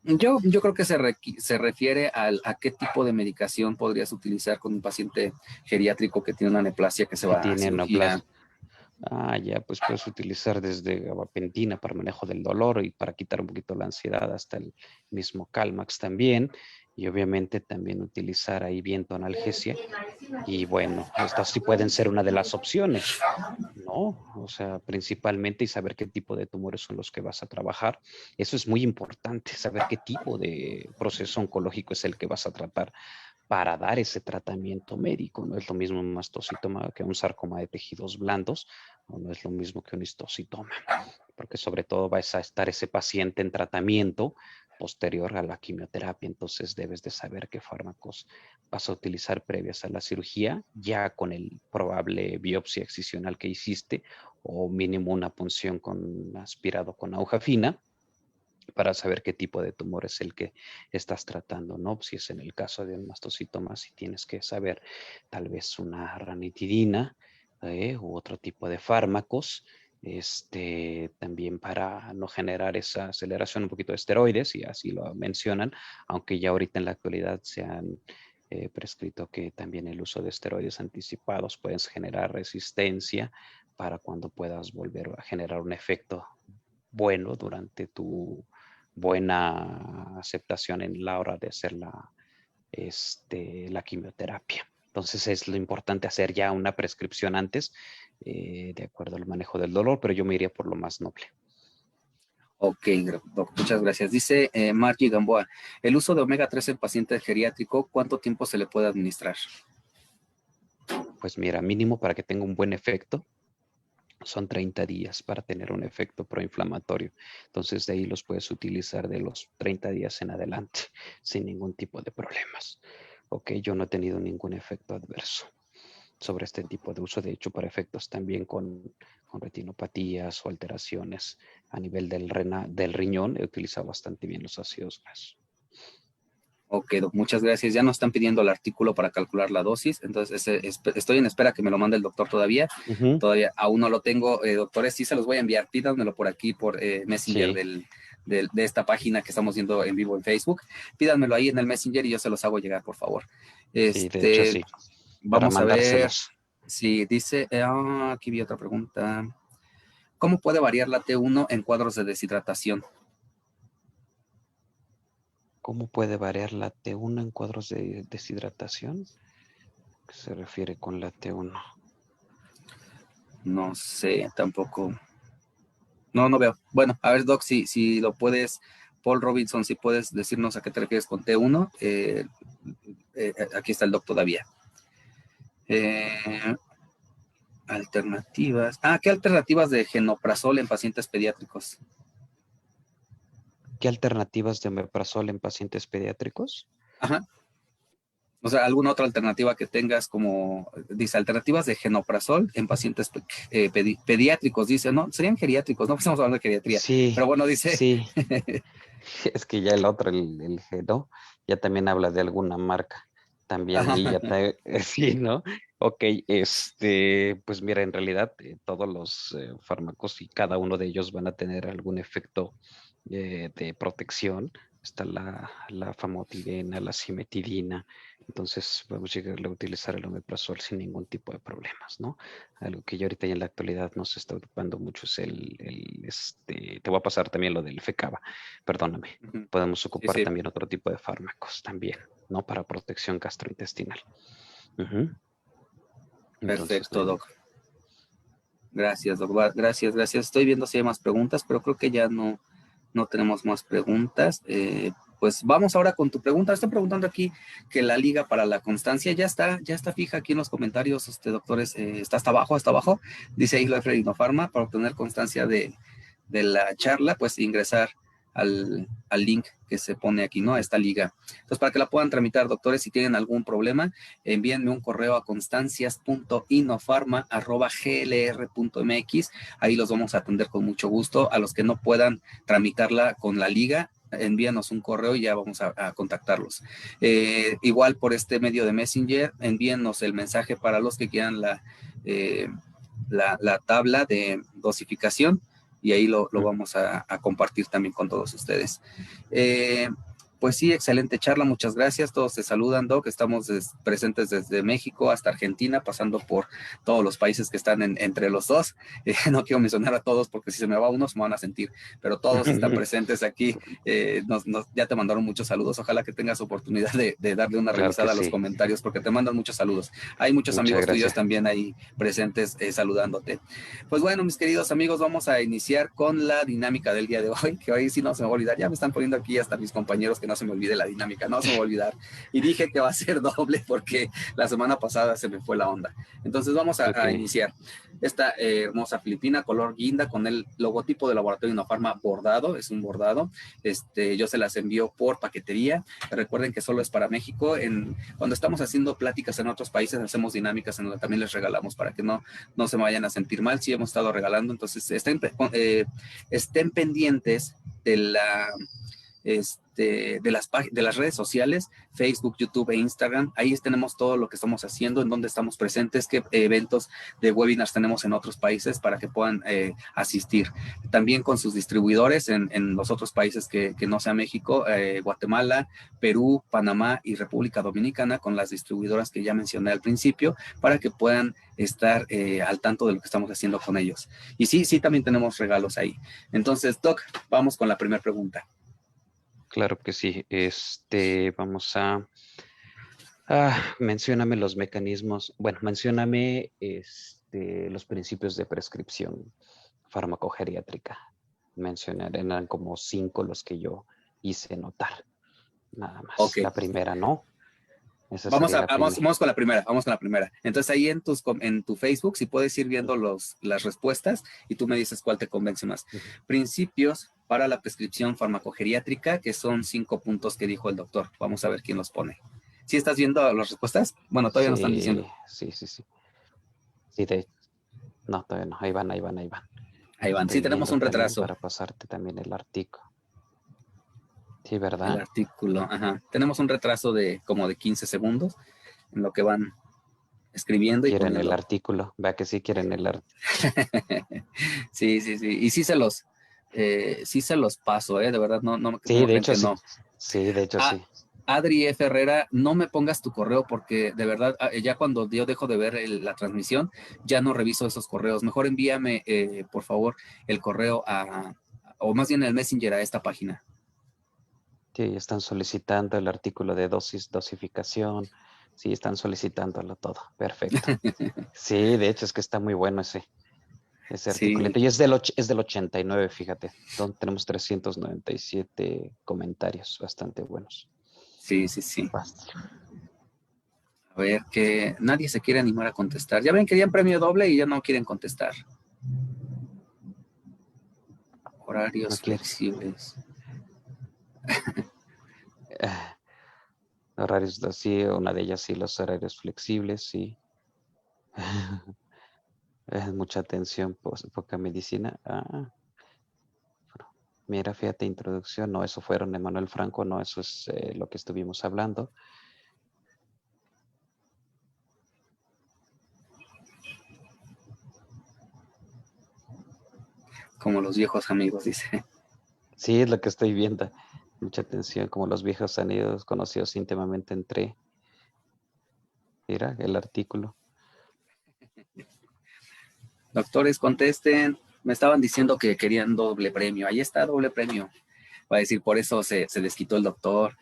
Yo creo que se refiere a qué tipo de medicación podrías utilizar con un paciente geriátrico que tiene una neoplasia que se Que va a tiene cirugía. neoplasia. Ah, ya, pues puedes utilizar desde gabapentina para manejo del dolor y para quitar un poquito la ansiedad hasta el mismo Calmax también. Y obviamente también utilizar ahí viento analgesia. Y bueno, estas sí pueden ser una de las opciones, ¿no? O sea, principalmente y saber qué tipo de tumores son los que vas a trabajar. Eso es muy importante, saber qué tipo de proceso oncológico es el que vas a tratar para dar ese tratamiento médico. No es lo mismo un mastocitoma que un sarcoma de tejidos blandos, o no es lo mismo que un histocitoma, porque sobre todo va a estar ese paciente en tratamiento posterior a la quimioterapia, entonces debes de saber qué fármacos vas a utilizar previas a la cirugía, ya con el probable biopsia excisional que hiciste, o mínimo una punción con aspirado con aguja fina, para saber qué tipo de tumor es el que estás tratando, ¿no? Si es en el caso de un mastocitoma, si tienes que saber tal vez una ranitidina u otro tipo de fármacos, también para no generar esa aceleración, un poquito de esteroides, y así lo mencionan, aunque ya ahorita en la actualidad se han prescrito que también el uso de esteroides anticipados pueden generar resistencia para cuando puedas volver a generar un efecto bueno durante tu buena aceptación en la hora de hacer la quimioterapia. Entonces es lo importante hacer ya una prescripción antes, de acuerdo al manejo del dolor, pero yo me iría por lo más noble. Ok, doc, muchas gracias. Dice Margie Gamboa, el uso de omega 3 en paciente geriátrico, ¿cuánto tiempo se le puede administrar? Pues mira, mínimo para que tenga un buen efecto, son 30 días para tener un efecto proinflamatorio. Entonces de ahí los puedes utilizar de los 30 días en adelante sin ningún tipo de problemas. Ok, yo no he tenido ningún efecto adverso sobre este tipo de uso, de hecho para efectos también con retinopatías o alteraciones a nivel del riñón, he utilizado bastante bien los ácidos grasos. Ok, doc, muchas gracias. Ya nos están pidiendo el artículo para calcular la dosis, entonces estoy en espera que me lo mande el doctor todavía. Todavía aún no lo tengo, doctores, sí se los voy a enviar. Pídanmelo por aquí, por Messenger Sí, de esta página que estamos viendo en vivo en Facebook. Pídanmelo ahí en el Messenger y yo se los hago llegar, por favor. sí, de hecho sí, para Vamos a ver mandárselos. si dice, aquí vi otra pregunta. ¿Cómo puede variar la T1 en cuadros de deshidratación? ¿Cómo puede variar la T1 en cuadros de deshidratación? ¿Qué se refiere con la T1? No sé, tampoco. No, no veo. Bueno, a ver, Doc, si lo puedes, Paul Robinson, si puedes decirnos a qué te refieres con T1. Aquí está el Doc todavía. Eh, Alternativas. ¿Qué alternativas de genoprazol en pacientes pediátricos? ¿Qué alternativas de omeprazol en pacientes pediátricos? Ajá. O sea, alguna otra alternativa que tengas como, dice, alternativas de genoprazol en pacientes pediátricos, dice, no, serían geriátricos, no estamos hablando de geriatría, pero Sí, bueno, dice, sí, es que ya el otro, el Geno, ya también habla de alguna marca. También ahí ya ajá, está, sí, ¿no? Ok, pues mira, en realidad todos los fármacos y cada uno de ellos van a tener algún efecto de protección. Está la famotidina, la cimetidina. Entonces podemos llegar a utilizar el omeprazol sin ningún tipo de problemas, ¿no? Algo que ya ahorita y en la actualidad no se está ocupando mucho es te voy a pasar también lo del FECABA, perdóname. Podemos sí, ocupar sí, también otro tipo de fármacos también, ¿no? Para protección gastrointestinal. Ujú. Entonces, perfecto, Doc. Gracias, Doc. Gracias, gracias. Estoy viendo si hay más preguntas, pero creo que ya no tenemos más preguntas. Pues vamos ahora con tu pregunta. Estoy preguntando aquí que la liga para la constancia ya está fija aquí en los comentarios, doctores, está hasta abajo. Dice ahí lo de Fredinofarma para obtener constancia de la charla, pues ingresar al link que se pone aquí, ¿no? A esta liga. Entonces, para que la puedan tramitar, doctores, si tienen algún problema, envíenme un correo a constancias.inofarma@glr.mx. Ahí los vamos a atender con mucho gusto. A los que no puedan tramitarla con la liga, envíanos un correo y ya vamos a contactarlos. Igual por este medio de Messenger, envíennos el mensaje para los que quieran eh, la tabla de dosificación y ahí lo vamos a compartir también con todos ustedes. Pues sí, excelente charla, muchas gracias. Todos se saludan, Doc. Estamos presentes desde México hasta Argentina, pasando por todos los países que están entre los dos. No quiero mencionar a todos porque si se me va uno se me van a sentir, pero todos están presentes aquí. Ya te mandaron muchos saludos. Ojalá que tengas oportunidad de darle una revisada a los comentarios porque te mandan muchos saludos. Hay muchos amigos tuyos también ahí presentes saludándote. Pues bueno, mis queridos amigos, vamos a iniciar con la dinámica del día de hoy, que hoy sí no se me va a olvidar. Ya me están poniendo aquí hasta mis compañeros que no se me olvide la dinámica, no se me va a olvidar. Y dije que va a ser doble porque la semana pasada se me fue la onda. Entonces vamos a iniciar. Esta hermosa filipina, color guinda, con el logotipo de Laboratorio Innofarma bordado, es un bordado. Yo se las envío por paquetería. Recuerden que solo es para México. Cuando estamos haciendo pláticas en otros países, hacemos dinámicas en donde también les regalamos para que no se me vayan a sentir mal. Sí hemos estado regalando, entonces estén pendientes de las redes sociales, Facebook, YouTube e Instagram. Ahí tenemos todo lo que estamos haciendo, en dónde estamos presentes, qué eventos de webinars tenemos en otros países para que puedan asistir. También con sus distribuidores en los otros países que no sea México, Guatemala, Perú, Panamá y República Dominicana, con las distribuidoras que ya mencioné al principio, para que puedan estar al tanto de lo que estamos haciendo con ellos. Y sí, también tenemos regalos ahí. Entonces, Doc, vamos con la primera pregunta. Claro que sí. Vamos a mencióname los mecanismos. Bueno, mencióname los principios de prescripción farmacogeriátrica. Eran como 5 los que yo hice notar. Nada más. Okay. La primera, ¿no? Vamos con la primera. Entonces ahí en tu Facebook, si puedes ir viendo las respuestas y tú me dices cuál te convence más. Principios para la prescripción farmacogeriátrica, que son 5 puntos que dijo el doctor. Vamos a ver quién los pone. ¿Sí estás viendo las respuestas? Bueno, todavía no están diciendo. Sí. Sí, no, todavía no. Ahí van. Ahí van. Sí, tenemos un retraso. Para pasarte también el artículo. Sí, ¿verdad? El artículo, ajá. Tenemos un retraso de como de 15 segundos en lo que van escribiendo. Quieren el artículo. Vea que sí quieren el artículo. Sí. Y sí se los paso, de verdad, no. Sí, de hecho no. Sí, de hecho sí. Adri F. Herrera, no me pongas tu correo porque de verdad, ya cuando yo dejo de ver la transmisión, ya no reviso esos correos. Mejor envíame, por favor, el correo o más bien el Messenger a esta página. Sí, están solicitando el artículo de dosificación. Sí, están solicitándolo todo. Perfecto. Sí, de hecho es que está muy bueno ese artículo. Y es del 89, fíjate. Entonces, tenemos 397 comentarios bastante buenos. Sí. Basta. A ver, que nadie se quiere animar a contestar. Ya ven, querían premio doble y ya no quieren contestar. Horarios flexibles. Horarios, sí, una de ellas sí, los horarios flexibles, sí. Mucha atención, poca medicina. Mira, fíjate, introducción, no, eso fueron Emanuel Franco, no, eso es lo que estuvimos hablando. Como los viejos amigos, dice. Sí, es lo que estoy viendo. Mucha atención, como los viejos han ido conocidos íntimamente entre. Mira, el artículo. Doctores, contesten. Me estaban diciendo que querían doble premio. Ahí está, doble premio. Va a decir, por eso se desquitó el doctor.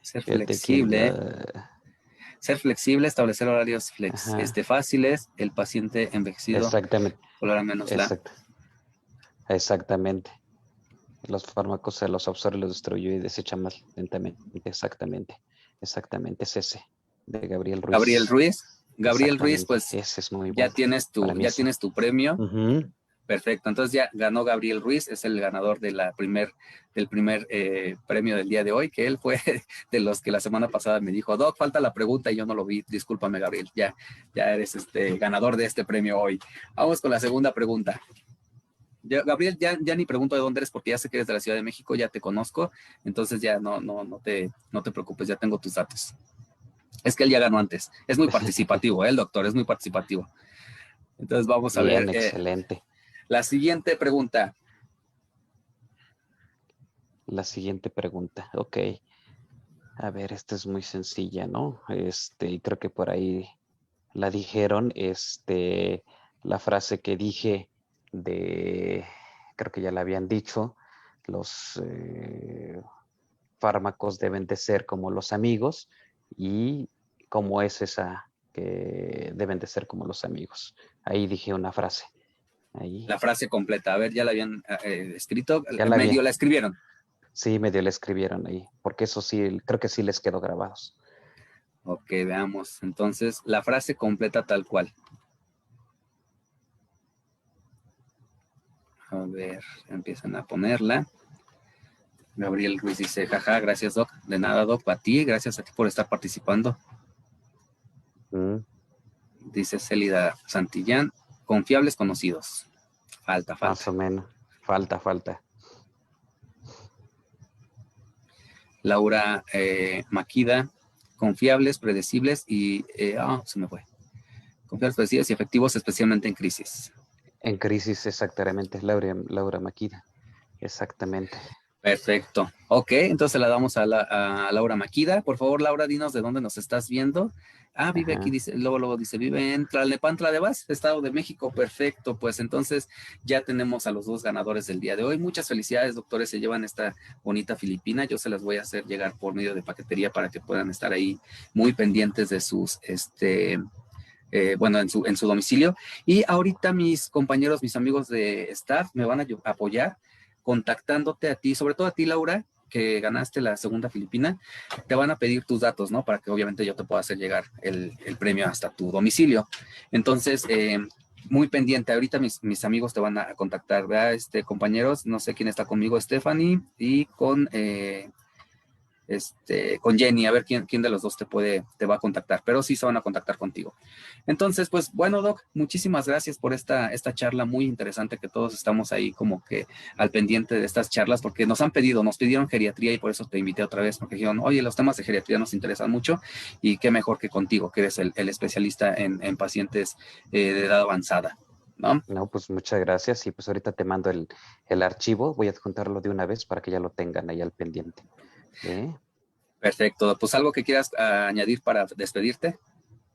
Ser flexible. Ser flexible, establecer horarios fáciles, el paciente envejecido. Exactamente. Colorar menos Exactamente. Los fármacos se los absorbe, los destruye y desecha más lentamente. Exactamente. Es ese, de Gabriel Ruiz. Gabriel Ruiz, pues ese es muy bueno. Ya tienes tu premio. Perfecto, entonces ya ganó Gabriel Ruiz, es el ganador del primer premio del día de hoy, que él fue de los que la semana pasada me dijo, Doc, falta la pregunta y yo no lo vi, discúlpame Gabriel, ya eres ganador de este premio hoy. Vamos con la segunda pregunta. Gabriel, ya ni pregunto de dónde eres porque ya sé que eres de la Ciudad de México, ya te conozco, entonces ya no te preocupes, ya tengo tus datos. Es que él ya ganó antes. Es muy participativo, el doctor, es muy participativo. Entonces vamos a Bien, ver. excelente. La siguiente pregunta. La siguiente pregunta. Ok. A ver, esta es muy sencilla, ¿no? Y creo que por ahí la dijeron, la frase que dije creo que ya la habían dicho, los fármacos deben de ser como los amigos y cómo es esa que deben de ser como los amigos. Ahí dije una frase. Ahí. La frase completa. A ver, ya la habían escrito. Ya la Medio había. la escribieron. Sí, medio la escribieron ahí, porque eso sí, creo que sí les quedó grabados. Ok, veamos. Entonces, la frase completa tal cual. A ver, empiezan a ponerla. Gabriel Ruiz dice, jaja, gracias Doc. De nada Doc, a ti, gracias a ti por estar participando. Mm, Dice Célida Santillán, confiables conocidos. Falta. más o menos. Falta. Laura Maquida, confiables, predecibles y... se me fue. Confiables, predecibles y efectivos, especialmente en crisis. En crisis, exactamente. Laura Maquida. Exactamente. Perfecto. Ok, entonces la damos a Laura Maquida. Por favor, Laura, dinos de dónde nos estás viendo. Ah, vive aquí, Ajá. dice, luego dice, vive en Tlalnepantla de Vaz, Estado de México. Perfecto, pues entonces ya tenemos a los dos ganadores del día de hoy. Muchas felicidades, doctores, se llevan esta bonita filipina. Yo se las voy a hacer llegar por medio de paquetería para que puedan estar ahí muy pendientes de sus, bueno, en su domicilio. Y ahorita mis compañeros, mis amigos de staff me van a apoyar contactándote a ti, sobre todo a ti, Laura, que ganaste la segunda Filipina, te van a pedir tus datos, ¿no? Para que obviamente yo te pueda hacer llegar el premio hasta tu domicilio. Entonces, muy pendiente, ahorita mis amigos te van a contactar, ¿verdad? Compañeros, no sé quién está conmigo, Stephanie, y con Jenny, a ver quién de los dos te va a contactar, pero sí se van a contactar contigo. Entonces, pues bueno, Doc, muchísimas gracias por esta charla muy interesante, que todos estamos ahí como que al pendiente de estas charlas, porque nos pidieron geriatría y por eso te invité otra vez, porque dijeron, oye, los temas de geriatría nos interesan mucho y qué mejor que contigo, que eres el especialista en pacientes de edad avanzada, ¿no? No, pues muchas gracias. Y pues ahorita te mando el archivo. Voy a adjuntarlo de una vez para que ya lo tengan ahí al pendiente. Perfecto, pues algo que quieras añadir para despedirte.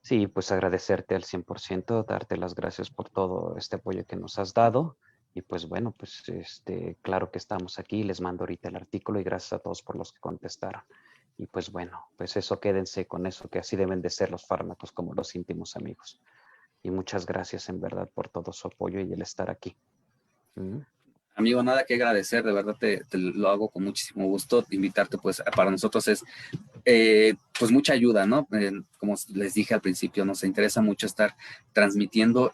Sí, pues agradecerte al 100%, darte las gracias por todo este apoyo que nos has dado. Y pues bueno, pues claro que estamos aquí, les mando ahorita el artículo y gracias a todos por los que contestaron. Y pues bueno, pues eso, quédense con eso, que así deben de ser los fármacos como los íntimos amigos. Y muchas gracias en verdad por todo su apoyo y el estar aquí. ¿Mm? Amigo, nada que agradecer, de verdad te lo hago con muchísimo gusto. Invitarte, pues, para nosotros es pues mucha ayuda, ¿no? Como les dije al principio, nos interesa mucho estar transmitiendo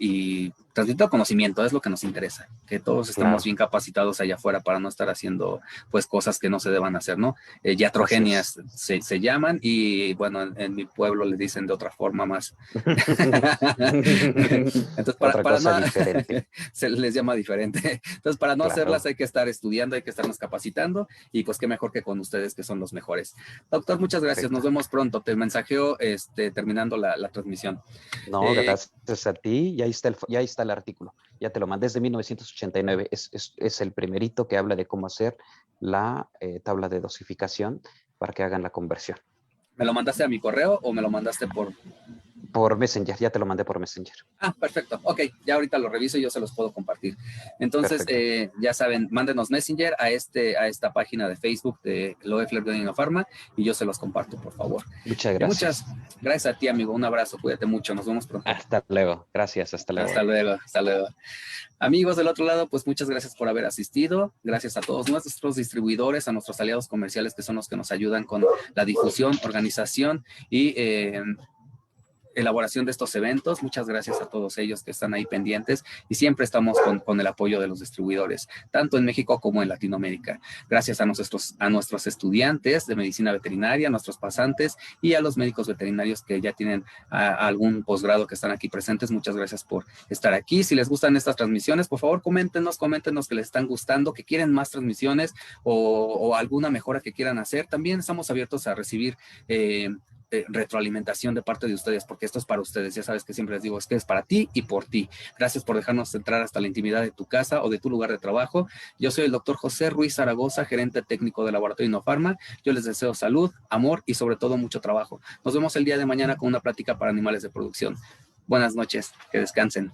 conocimiento, es lo que nos interesa, que todos estemos Claro, bien capacitados allá afuera para no estar haciendo pues cosas que no se deban hacer, ¿no? así es. Iatrogenias se llaman y bueno, en mi pueblo le dicen de otra forma más. Entonces, Otra para cosa no, diferente. se les llama diferente. Entonces, para no hacerlas Claro, hay que estar estudiando, hay que estarnos capacitando y pues qué mejor que con ustedes que son los mejores. Doctor, muchas gracias. Nos correcto. vemos pronto. Te mensajeo terminando la transmisión. No, Eh, gracias a ti. Ya está el artículo. Ya te lo mandé desde 1989. Es el primerito que habla de cómo hacer la tabla de dosificación para que hagan la conversión. ¿Me lo mandaste a mi correo o me lo mandaste por...? Por Messenger, ya te lo mandé por Messenger. Ah, perfecto. Ok, ya ahorita lo reviso y yo se los puedo compartir. Entonces, Perfecto. ya saben, mándenos Messenger a esta página de Facebook de Loeffler de Innofarma y yo se los comparto, por favor. Muchas Muchas gracias. gracias a ti, amigo. Un abrazo. Cuídate mucho. Nos vemos pronto. Hasta luego. Gracias, hasta luego. Hasta luego. Hasta luego. Amigos del otro lado, pues muchas gracias por haber asistido. Gracias a todos nuestros distribuidores, a nuestros aliados comerciales que son los que nos ayudan con la difusión, organización y elaboración de estos eventos. Muchas gracias a todos ellos que están ahí pendientes y siempre estamos con el apoyo de los distribuidores, tanto en México como en Latinoamérica. Gracias a nuestros estudiantes de medicina veterinaria, a nuestros pasantes y a los médicos veterinarios que ya tienen algún posgrado que están aquí presentes. Muchas gracias por estar aquí. Si les gustan estas transmisiones, por favor, coméntenos que les están gustando, que quieren más transmisiones o alguna mejora que quieran hacer. También estamos abiertos a recibir retroalimentación de parte de ustedes, porque esto es para ustedes. Ya sabes que siempre les digo, es que es para ti y por ti. Gracias por dejarnos entrar hasta la intimidad de tu casa o de tu lugar de trabajo. Yo soy el doctor José Ruiz Zaragoza, gerente técnico de Laboratorio Innofarma. Yo les deseo salud, amor y sobre todo mucho trabajo. Nos vemos el día de mañana con una plática para animales de producción. Buenas noches, que descansen.